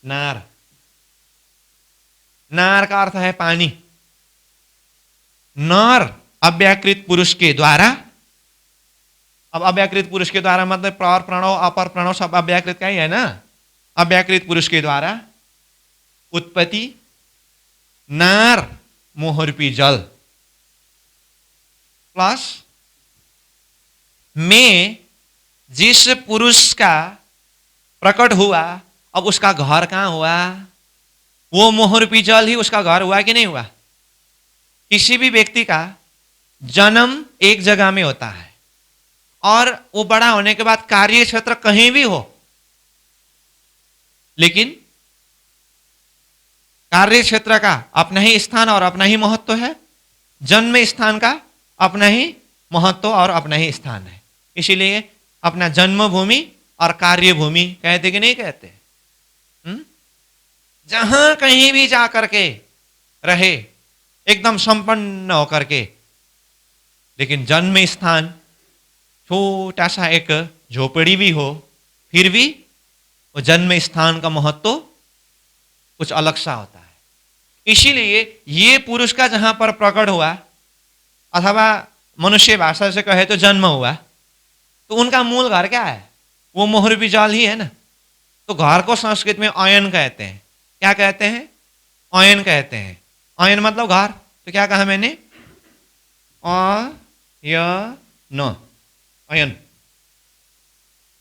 नार, नार का अर्थ है पानी। नर अव्याकृत पुरुष के द्वारा अब अव्याकृत पुरुष के द्वारा मतलब पर प्रणव अपर प्रणव सब अव्याकृत का ही है ना। अव्याकृत पुरुष के द्वारा उत्पत्ति नार मोहरूपी जल प्लस में जिस पुरुष का प्रकट हुआ, अब उसका घर कहां हुआ? वो मोहरूपी जल ही उसका घर हुआ कि नहीं हुआ? किसी भी व्यक्ति का जन्म एक जगह में होता है और वो बड़ा होने के बाद कार्य क्षेत्र कहीं भी हो, लेकिन कार्य क्षेत्र का अपना ही स्थान और अपना ही महत्व है, जन्म स्थान का अपना ही महत्व और अपना ही स्थान है। इसीलिए अपना जन्मभूमि और कार्य भूमि कहते कि नहीं कहते? जहां कहीं भी जा करके रहे एकदम संपन्न होकर के, लेकिन जन्म स्थान छोटा सा एक झोपड़ी भी हो, फिर भी वो जन्म स्थान का महत्व कुछ अलग सा होता है। इसीलिए ये पुरुष का जहां पर प्रकट हुआ अथवा मनुष्य भाषा से कहे तो जन्म हुआ, तो उनका मूल घर क्या है? वो मोहरूपी जल ही है ना। तो घर को संस्कृत में अयन कहते हैं। क्या कहते हैं? अयन कहते हैं। अयन मतलब घर। तो क्या कहा मैंने? अयन, अयन।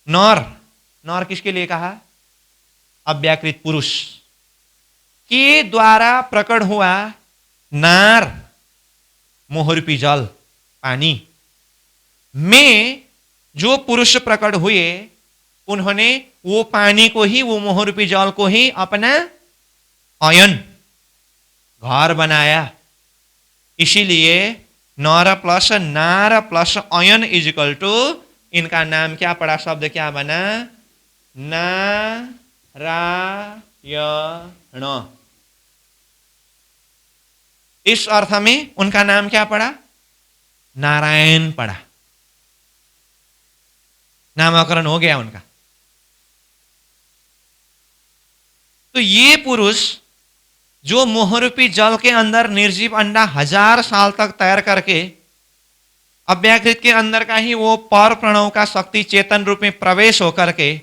नर, नर किसके लिए कहा? अव्याकृत पुरुष के द्वारा प्रकट हुआ नार मोहरूपी जल पानी में जो पुरुष प्रकट हुए, उन्होंने वो पानी को ही, वो मोहरूपी जल को ही अपना अयन घर बनाया। इसीलिए नर प्लस नार plus Ayan is equal to, इनका नाम क्या पड़ा? शब्द क्या बना? नारायण। इस अर्थ में उनका नाम क्या पड़ा? नारायण पड़ा। नामकरण हो गया उनका। तो ये पुरुष जो मोहरूपी जल के अंदर निर्जीव अंडा 1000 साल तक तैर करके अव्याकृत के अंदर का ही वो पर प्रणव का शक्ति चेतन रूप में प्रवेश होकर के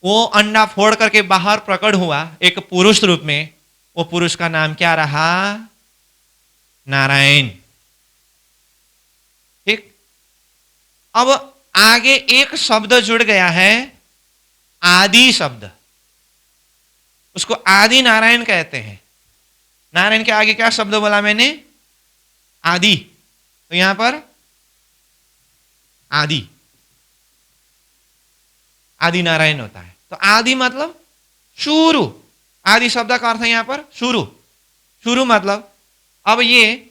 वो अंडा फोड़ करके बाहर प्रकट हुआ एक पुरुष रूप में, वो पुरुष का नाम क्या रहा? नारायण। ठीक। अब आगे एक शब्द जुड़ गया है, आदि शब्द। उसको आदि नारायण कहते हैं। नारायण के आगे क्या शब्द बोला मैंने? आदि। तो यहां पर आदि, आदि नारायण होता है। तो आदि मतलब शुरू। आदि शब्द का अर्थ है यहां पर शुरू। शुरू मतलब अब ये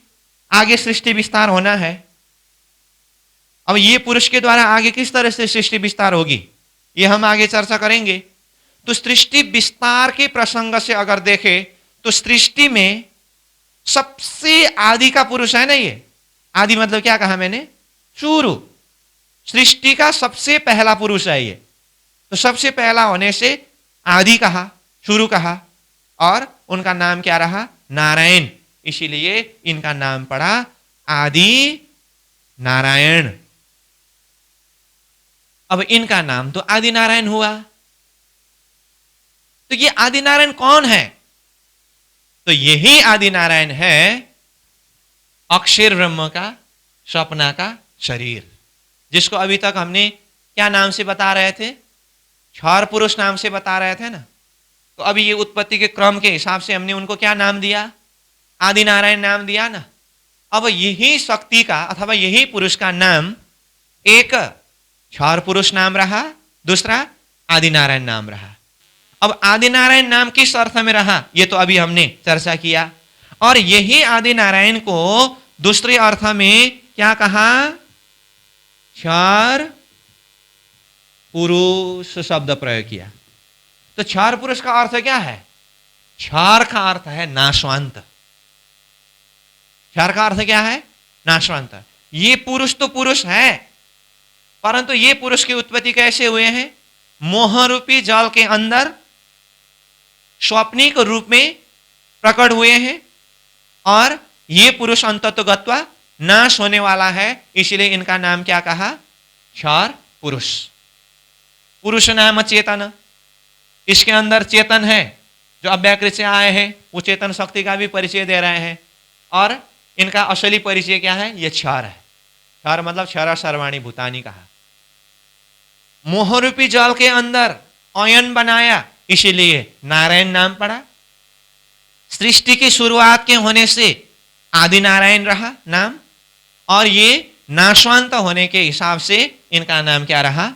आगे सृष्टि विस्तार होना है। अब ये पुरुष के द्वारा आगे किस तरह से सृष्टि विस्तार होगी, ये हम आगे चर्चा करेंगे। तो सृष्टि विस्तार के प्रसंग से अगर देखें तो सृष्टि में सबसे आदि का पुरुष है ना ये। आदि मतलब क्या कहा मैंने? शुरू। सृष्टि का सबसे पहला पुरुष है ये। तो सबसे पहला होने से आदि कहा, शुरू कहा, और उनका नाम क्या रहा? नारायण। इसीलिए इनका नाम पड़ा आदि नारायण। अब इनका नाम तो आदि नारायण हुआ। तो ये आदि नारायण कौन है? तो यही आदि नारायण है अक्षर ब्रह्म का सपना का शरीर, जिसको अभी तक हमने क्या नाम से बता रहे थे? क्षर पुरुष नाम से बता रहे थे ना। तो अभी ये उत्पत्ति के क्रम के हिसाब से हमने उनको क्या नाम दिया? आदि नारायण नाम दिया ना। अब यही शक्ति का अथवा यही पुरुष का नाम एक क्षर पुरुष नाम रहा, दूसरा आदि नारायण नाम रहा। अब आदि नारायण नाम किस अर्थ में रहा, ये तो अभी हमने चर्चा किया। और यही आदि नारायण को दूसरे अर्थ में क्या कहा? क्षर पुरुष शब्द प्रयोग किया। तो क्षर पुरुष का अर्थ क्या है? क्षर का अर्थ है नाशवंत। क्षर का अर्थ क्या है? नाशवंत। ये पुरुष तो पुरुष है, परंतु ये पुरुष की उत्पत्ति कैसे हुए हैं? मोहरूपी जल के अंदर स्वप्निक रूप में प्रकट हुए हैं, और ये पुरुष अंततः गत्वा नाश होने वाला है। इसलिए इनका नाम क्या कहा? क्षर पुरुष। पुरुष नाम चेतन, इसके अंदर चेतन है जो अव्याकृत से आए हैं, वो चेतन शक्ति का भी परिचय दे रहे हैं। और इनका असली परिचय क्या है? ये क्षर है। क्षर मतलब क्षर सर्वाणी भूतानी कहा। मोहरूपी जल के अंदर अयन बनाया, इसीलिए नारायण नाम पड़ा। सृष्टि की शुरुआत के होने से आदि नारायण रहा नाम, और ये नाशवंत होने के हिसाब से इनका नाम क्या रहा?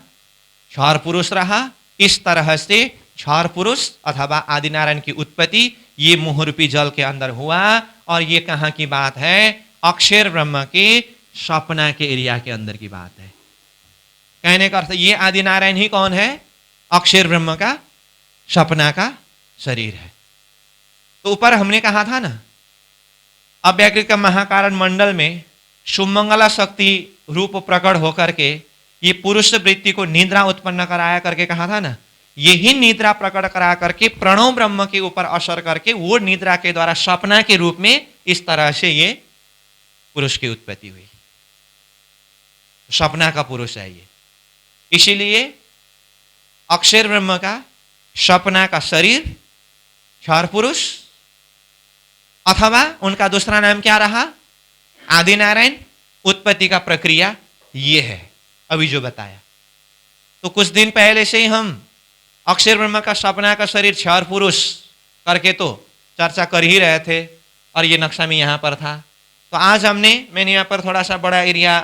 क्षर पुरुष रहा। इस तरह से क्षर पुरुष अथवा आदि नारायण की उत्पत्ति ये मोहरूपी जल के अंदर हुआ। और ये कहाँ की बात है? अक्षर ब्रह्म के सपना के एरिया के अंदर की बात है। कहने का अर्थ ये आदि नारायण ही कौन है? अक्षर ब्रह्म का सपना का शरीर है। तो ऊपर हमने कहा था ना, अव्याकृत का महाकारण मंडल में सुमंगला शक्ति रूप प्रकट होकर के ये पुरुष वृत्ति को निद्रा उत्पन्न कराया करके कहा था ना, यही निद्रा प्रकट करा करके प्रणव ब्रह्म के ऊपर असर करके वो निद्रा के द्वारा सपना के रूप में इस तरह से ये पुरुष की उत्पत्ति हुई। सपना का पुरुष है ये। इसीलिए अक्षर ब्रह्म का सपना का शरीर क्षर पुरुष, अथवा उनका दूसरा नाम क्या रहा? आदि नारायण। उत्पत्ति का प्रक्रिया ये है अभी जो बताया। तो कुछ दिन पहले से ही हम अक्षर ब्रह्म का सपना का शरीर क्षर पुरुष करके तो चर्चा कर ही रहे थे, और ये नक्शा में यहाँ पर था। तो आज मैंने यहाँ पर थोड़ा सा बड़ा एरिया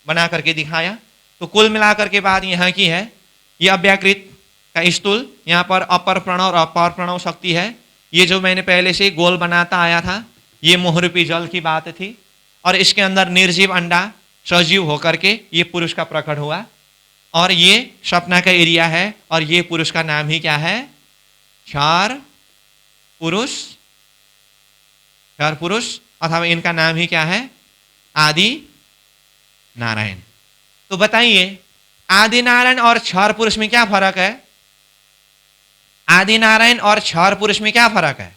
बना करके दिखाया। तो कुल मिलाकर के बात यहाँ की है, ये अव्याकृत का स्थूल, यहाँ पर अपर प्रणव और अपर प्रणव शक्ति है। ये जो मैंने पहले से गोल बनाता आया था, ये मोहरूपी जल की बात थी। और इसके अंदर निर्जीव अंडा सजीव होकर के ये पुरुष का प्रकट हुआ। और ये सपना का एरिया है, और ये पुरुष का नाम ही क्या है? क्षर पुरुष। क्षर पुरुष अथवा इनका नाम ही क्या है? आदि नारायण। तो बताइए, आदि नारायण और क्षर पुरुष में क्या फर्क है? आदि नारायण और क्षर पुरुष में क्या फर्क है?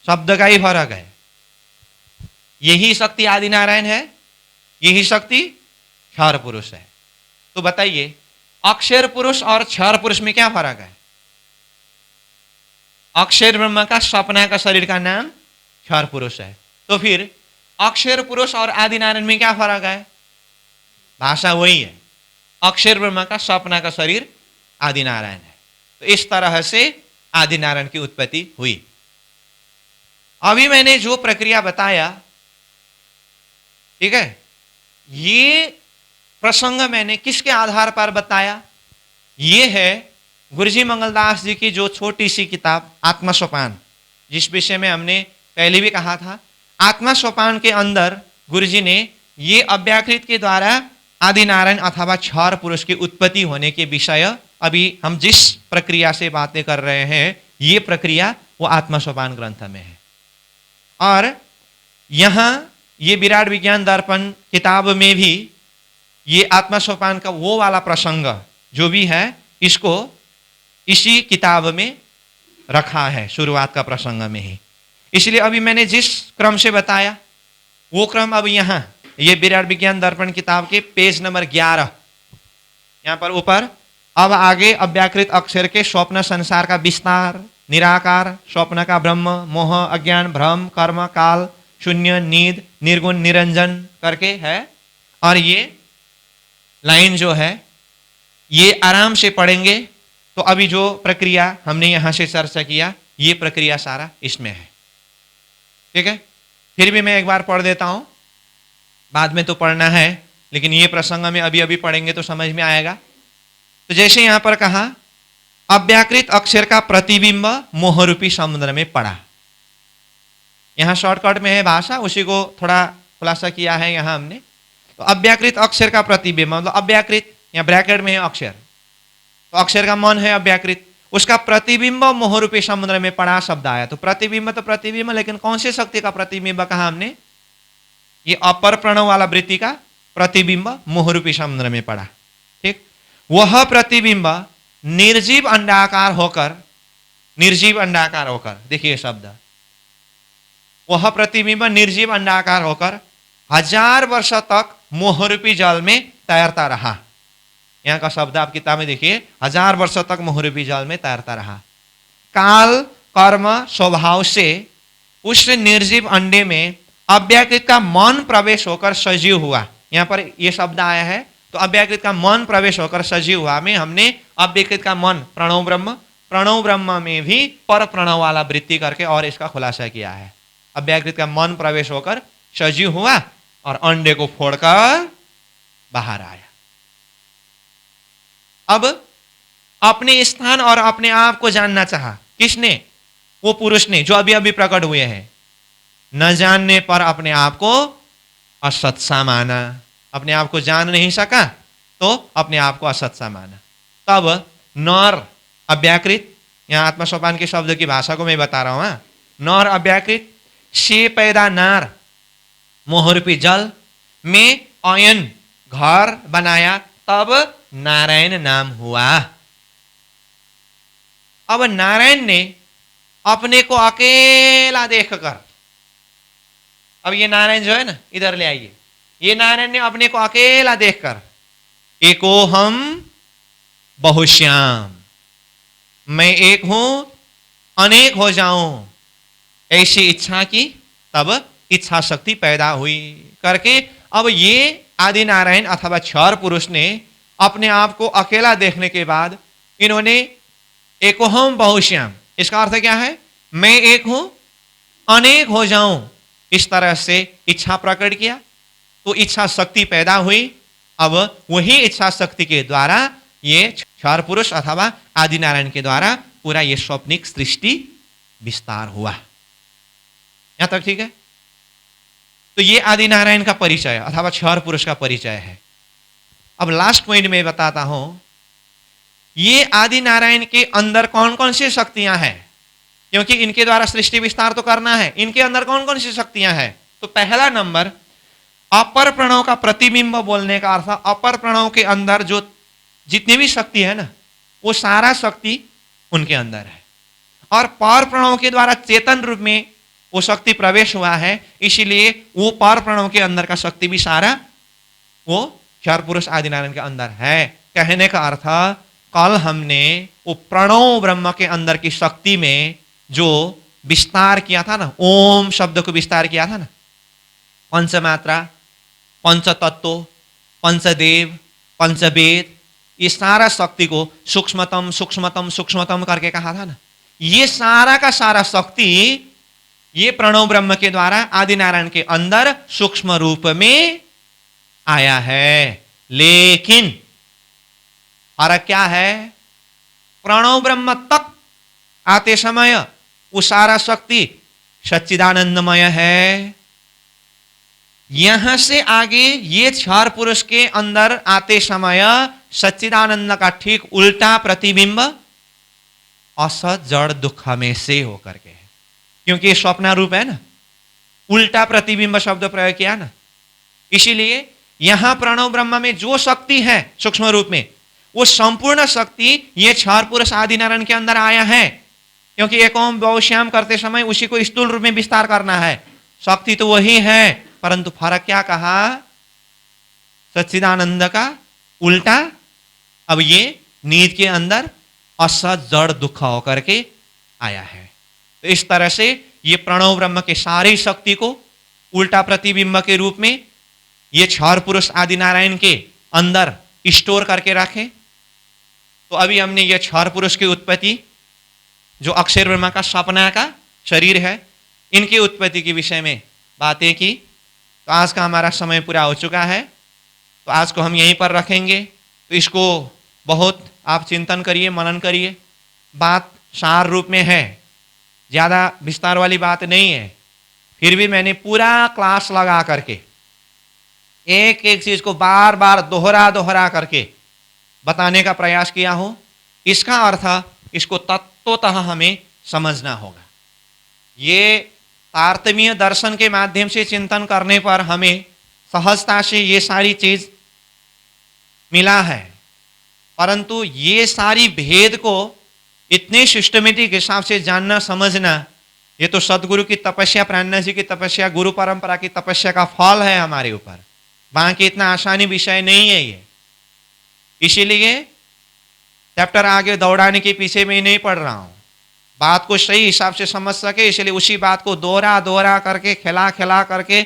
शब्द का ही फर्क है। यही शक्ति आदि नारायण है, यही शक्ति क्षर पुरुष है। तो बताइए, अक्षर पुरुष और क्षर पुरुष में क्या फर्क है? अक्षर ब्रह्म का सपना का शरीर का नाम क्षर पुरुष है। तो फिर अक्षर पुरुष और आदि नारायण में क्या फर्क है? भाषा वही है। अक्षर ब्रह्म का सपना का शरीर आदि नारायण है। तो इस तरह से आदि नारायण की उत्पत्ति हुई। अभी मैंने जो प्रक्रिया बताया, ठीक है, ये प्रसंग मैंने किसके आधार पर बताया? ये है गुरुजी मंगलदास जी की जो छोटी सी किताब आत्मा सोपान, जिस विषय में हमने पहले भी कहा था। आत्मा सोपान के अंदर गुरुजी ने ये अव्याकृत के द्वारा आदि नारायण अथवा क्षर पुरुष की उत्पत्ति होने के विषय, अभी हम जिस प्रक्रिया से बातें कर रहे हैं, ये प्रक्रिया वो आत्मा सोपान ग्रंथ में है। और यहाँ ये विराट विज्ञान दर्पण किताब में भी ये आत्मा सोपान का वो वाला प्रसंग जो भी है, इसको इसी किताब में रखा है, शुरुआत का प्रसंग में ही। इसलिए अभी मैंने जिस क्रम से बताया वो क्रम अब यहाँ ये विराट विज्ञान दर्पण किताब के पेज नंबर 11 यहाँ पर ऊपर, अब आगे अव्याकृत अक्षर के स्वप्न संसार का विस्तार, निराकार, स्वप्न का ब्रह्म, मोह, अज्ञान, भ्रम, कर्म, काल, शून्य, नींद, निर्गुण, निरंजन करके है। और ये लाइन जो है ये आराम से पढ़ेंगे। तो अभी जो प्रक्रिया हमने यहां से चर्चा किया, ये प्रक्रिया सारा इसमें है। ठीक है, फिर भी मैं एक बार पढ़ देता हूं, बाद में तो पढ़ना है, लेकिन ये प्रसंग में अभी अभी पढ़ेंगे तो समझ में आएगा। तो जैसे यहां पर कहा, अव्याकृत अक्षर का प्रतिबिंब मोहरूपी समुद्र में पड़ा। यहां शॉर्टकट में है भाषा, उसी को थोड़ा खुलासा किया है यहां हमने। तो अव्याकृत अक्षर का प्रतिबिंब मतलब अव्याकृत, या ब्रैकेट में है अक्षर, तो अक्षर का मन है अव्याकृत, उसका प्रतिबिंब मोहरूपी समुद्र में पड़ा शब्द आया। तो प्रतिबिंब तो प्रतिबिंब, लेकिन कौन से शक्ति का प्रतिबिंब कहा हमने? ये अपर प्रणव वाला वृत्ति का प्रतिबिंब मोहरूपी समुद्र में पड़ा। ठीक, वह प्रतिबिंब निर्जीव अंडाकार होकर, निर्जीव अंडाकार होकर, देखिए शब्द, वह प्रतिबिंब निर्जीव अंडाकार होकर 1000 वर्ष तक मोह रूपी जल में तैरता रहा। यहाँ का शब्द आप किताब में देखिए, 1000 वर्षों तक मोह रूपी जल में तैरता रहा। काल कर्म स्वभाव से उस निर्जीव अंडे में अव्याकृत का मन प्रवेश होकर सजीव हुआ। यहाँ पर यह शब्द आया है, तो अव्याकृत का मन प्रवेश होकर सजीव हुआ में हमने अव्याकृत का मन प्रणव ब्रह्म में भी पर प्रणव वाला वृत्ति करके और इसका खुलासा किया है। अव्याकृत का मन प्रवेश होकर सजीव हुआ और अंडे को फोड़कर बाहर आया। अब अपने स्थान और अपने आप को जानना चाहा। किसने? वो पुरुष ने जो अभी अभी प्रकट हुए हैं। न जानने पर अपने आप को असत सा माना, अपने आप को जान नहीं सका तो अपने आप को असत सा माना। तब नर अव्याकृत, यहां आत्मसोपान के शब्द की भाषा को मैं बता रहा हूं, नर अव्याकृत से पैदा नार मोहरूपी जल में अयन घर बनाया, तब नारायण नाम हुआ। अब नारायण ने अपने को अकेला देखकर, अब ये नारायण जो है ना, इधर ले आइए, ये नारायण ने अपने को अकेला देखकर एको हम बहुश्याम, मैं एक हूं अनेक हो जाऊं, ऐसी इच्छा की। तब इच्छा शक्ति पैदा हुई करके अब ये आदि नारायण अथवा क्षर पुरुष ने अपने आप को अकेला देखने के बाद इन्होंने एकोहम बहुश्याम, इसका अर्थ क्या है? मैं एक हूं अनेक हो जाऊं, इस तरह से इच्छा प्रकट किया तो इच्छा शक्ति पैदा हुई। अब वही इच्छा शक्ति के द्वारा ये क्षर पुरुष अथवा आदि नारायण के द्वारा पूरा ये स्वप्निक सृष्टि विस्तार हुआ। यहां तक ठीक है? तो ये आदि नारायण का परिचय अथवा क्षर पुरुष का परिचय है। अब लास्ट पॉइंट में बताता हूं, ये आदि नारायण के अंदर कौन कौन सी शक्तियां हैं, क्योंकि इनके द्वारा सृष्टि विस्तार तो करना है। इनके अंदर कौन कौन सी शक्तियां हैं? तो पहला नंबर, अपर प्रणव का प्रतिबिंब बोलने का अर्थ, अपर प्रणव के अंदर जो जितनी भी शक्ति है ना, वो सारा शक्ति उनके अंदर है। और पर प्रणव के द्वारा चेतन रूप में वो शक्ति प्रवेश हुआ है, इसीलिए वो पर प्रणव के अंदर का शक्ति भी सारा वो क्षर पुरुष आदि नारायण के अंदर है। कहने का अर्थ, कल हमने वो प्रणव ब्रह्म के अंदर की शक्ति में जो विस्तार किया था ना, ओम शब्द को विस्तार किया था ना, पंचमात्रा, पंचतत्व, पंचदेव, पंचवेद, ये सारा शक्ति को सूक्ष्मतम सूक्ष्मतम सूक्ष्मतम करके कहा था ना, ये सारा का सारा शक्ति ये प्रणव ब्रह्म के द्वारा आदि नारायण के अंदर सूक्ष्म रूप में आया है। लेकिन फर्क क्या है? प्रणव ब्रह्म तक आते समय वो सारा शक्ति सच्चिदानंदमय है। यहां से आगे ये क्षर पुरुष के अंदर आते समय सच्चिदानंद का ठीक उल्टा प्रतिबिंब असत जड़ दुख में से होकर के है, क्योंकि ये स्वप्न रूप है ना, उल्टा प्रतिबिंब शब्द प्रयोग किया ना, इसीलिए यहां प्रणव ब्रह्म में जो शक्ति है सूक्ष्म रूप में, वो संपूर्ण शक्ति ये क्षर पुरुष आदि नारायण के अंदर आया है। क्योंकि एक ओम बहुश्याम करते समय उसी को स्थूल रूप में विस्तार करना है, शक्ति तो वही है, परंतु फर्क क्या कहा? सच्चिदानंद का उल्टा। अब ये नींद के अंदर असत जड़ दुख होकर के आया है। तो इस तरह से ये प्रणव ब्रह्म के सारी शक्ति को उल्टा प्रतिबिंब के रूप में ये क्षर पुरुष आदि नारायण के अंदर स्टोर करके रखे। तो अभी हमने ये क्षर पुरुष की उत्पत्ति, जो अक्षर ब्रह्म का सपना का शरीर है, इनकी उत्पत्ति के विषय में बातें की। तो आज का हमारा समय पूरा हो चुका है, तो आज को हम यहीं पर रखेंगे। तो इसको बहुत आप चिंतन करिए, मनन करिए। बात सार रूप में है, ज़्यादा विस्तार वाली बात नहीं है, फिर भी मैंने पूरा क्लास लगा करके एक एक चीज को बार बार दोहरा करके बताने का प्रयास किया हो। इसका अर्थ इसको तत्वतः हमें समझना होगा। ये तारतम्य दर्शन के माध्यम से चिंतन करने पर हमें सहजता से ये सारी चीज मिला है, परंतु ये सारी भेद को इतने सिस्टमेटिक हिसाब से जानना समझना, ये तो सदगुरु की तपस्या, प्राणनाथ जी की तपस्या, गुरु परंपरा की तपस्या का फल है हमारे ऊपर। बाकी इतना आसानी विषय नहीं है ये, इसीलिए चैप्टर आगे दौड़ाने के पीछे मैं नहीं पढ़ रहा हूँ। बात को सही हिसाब से समझ सके इसलिए उसी बात को दोहरा दोहरा करके खिला खिला करके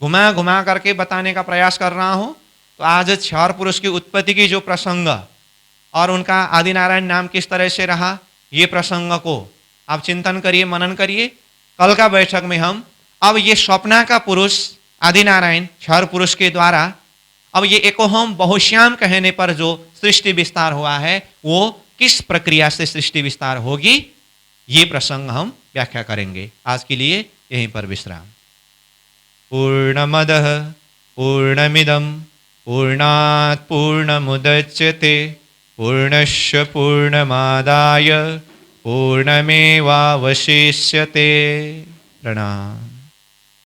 घुमा घुमा करके बताने का प्रयास कर रहा हूँ। तो आज क्षर पुरुष की उत्पत्ति की जो प्रसंग और उनका आदिनारायण नाम किस तरह से रहा, ये प्रसंग को आप चिंतन करिए, मनन करिए। कल का बैठक में हम अब ये स्वप्ना का पुरुष आदिनारायण क्षर पुरुष के द्वारा अब ये एकोहम बहुश्याम कहने पर जो सृष्टि विस्तार हुआ है वो किस प्रक्रिया से सृष्टि विस्तार होगी, ये प्रसंग हम व्याख्या करेंगे। आज के लिए यहीं पर विश्राम। पूर्णमदः पूर्णमिदं पूर्णात् पूर्णमुदच्यते पूर्णस्य पूर्णमादाय पूर्णमेवावशिष्यते। प्रणाम।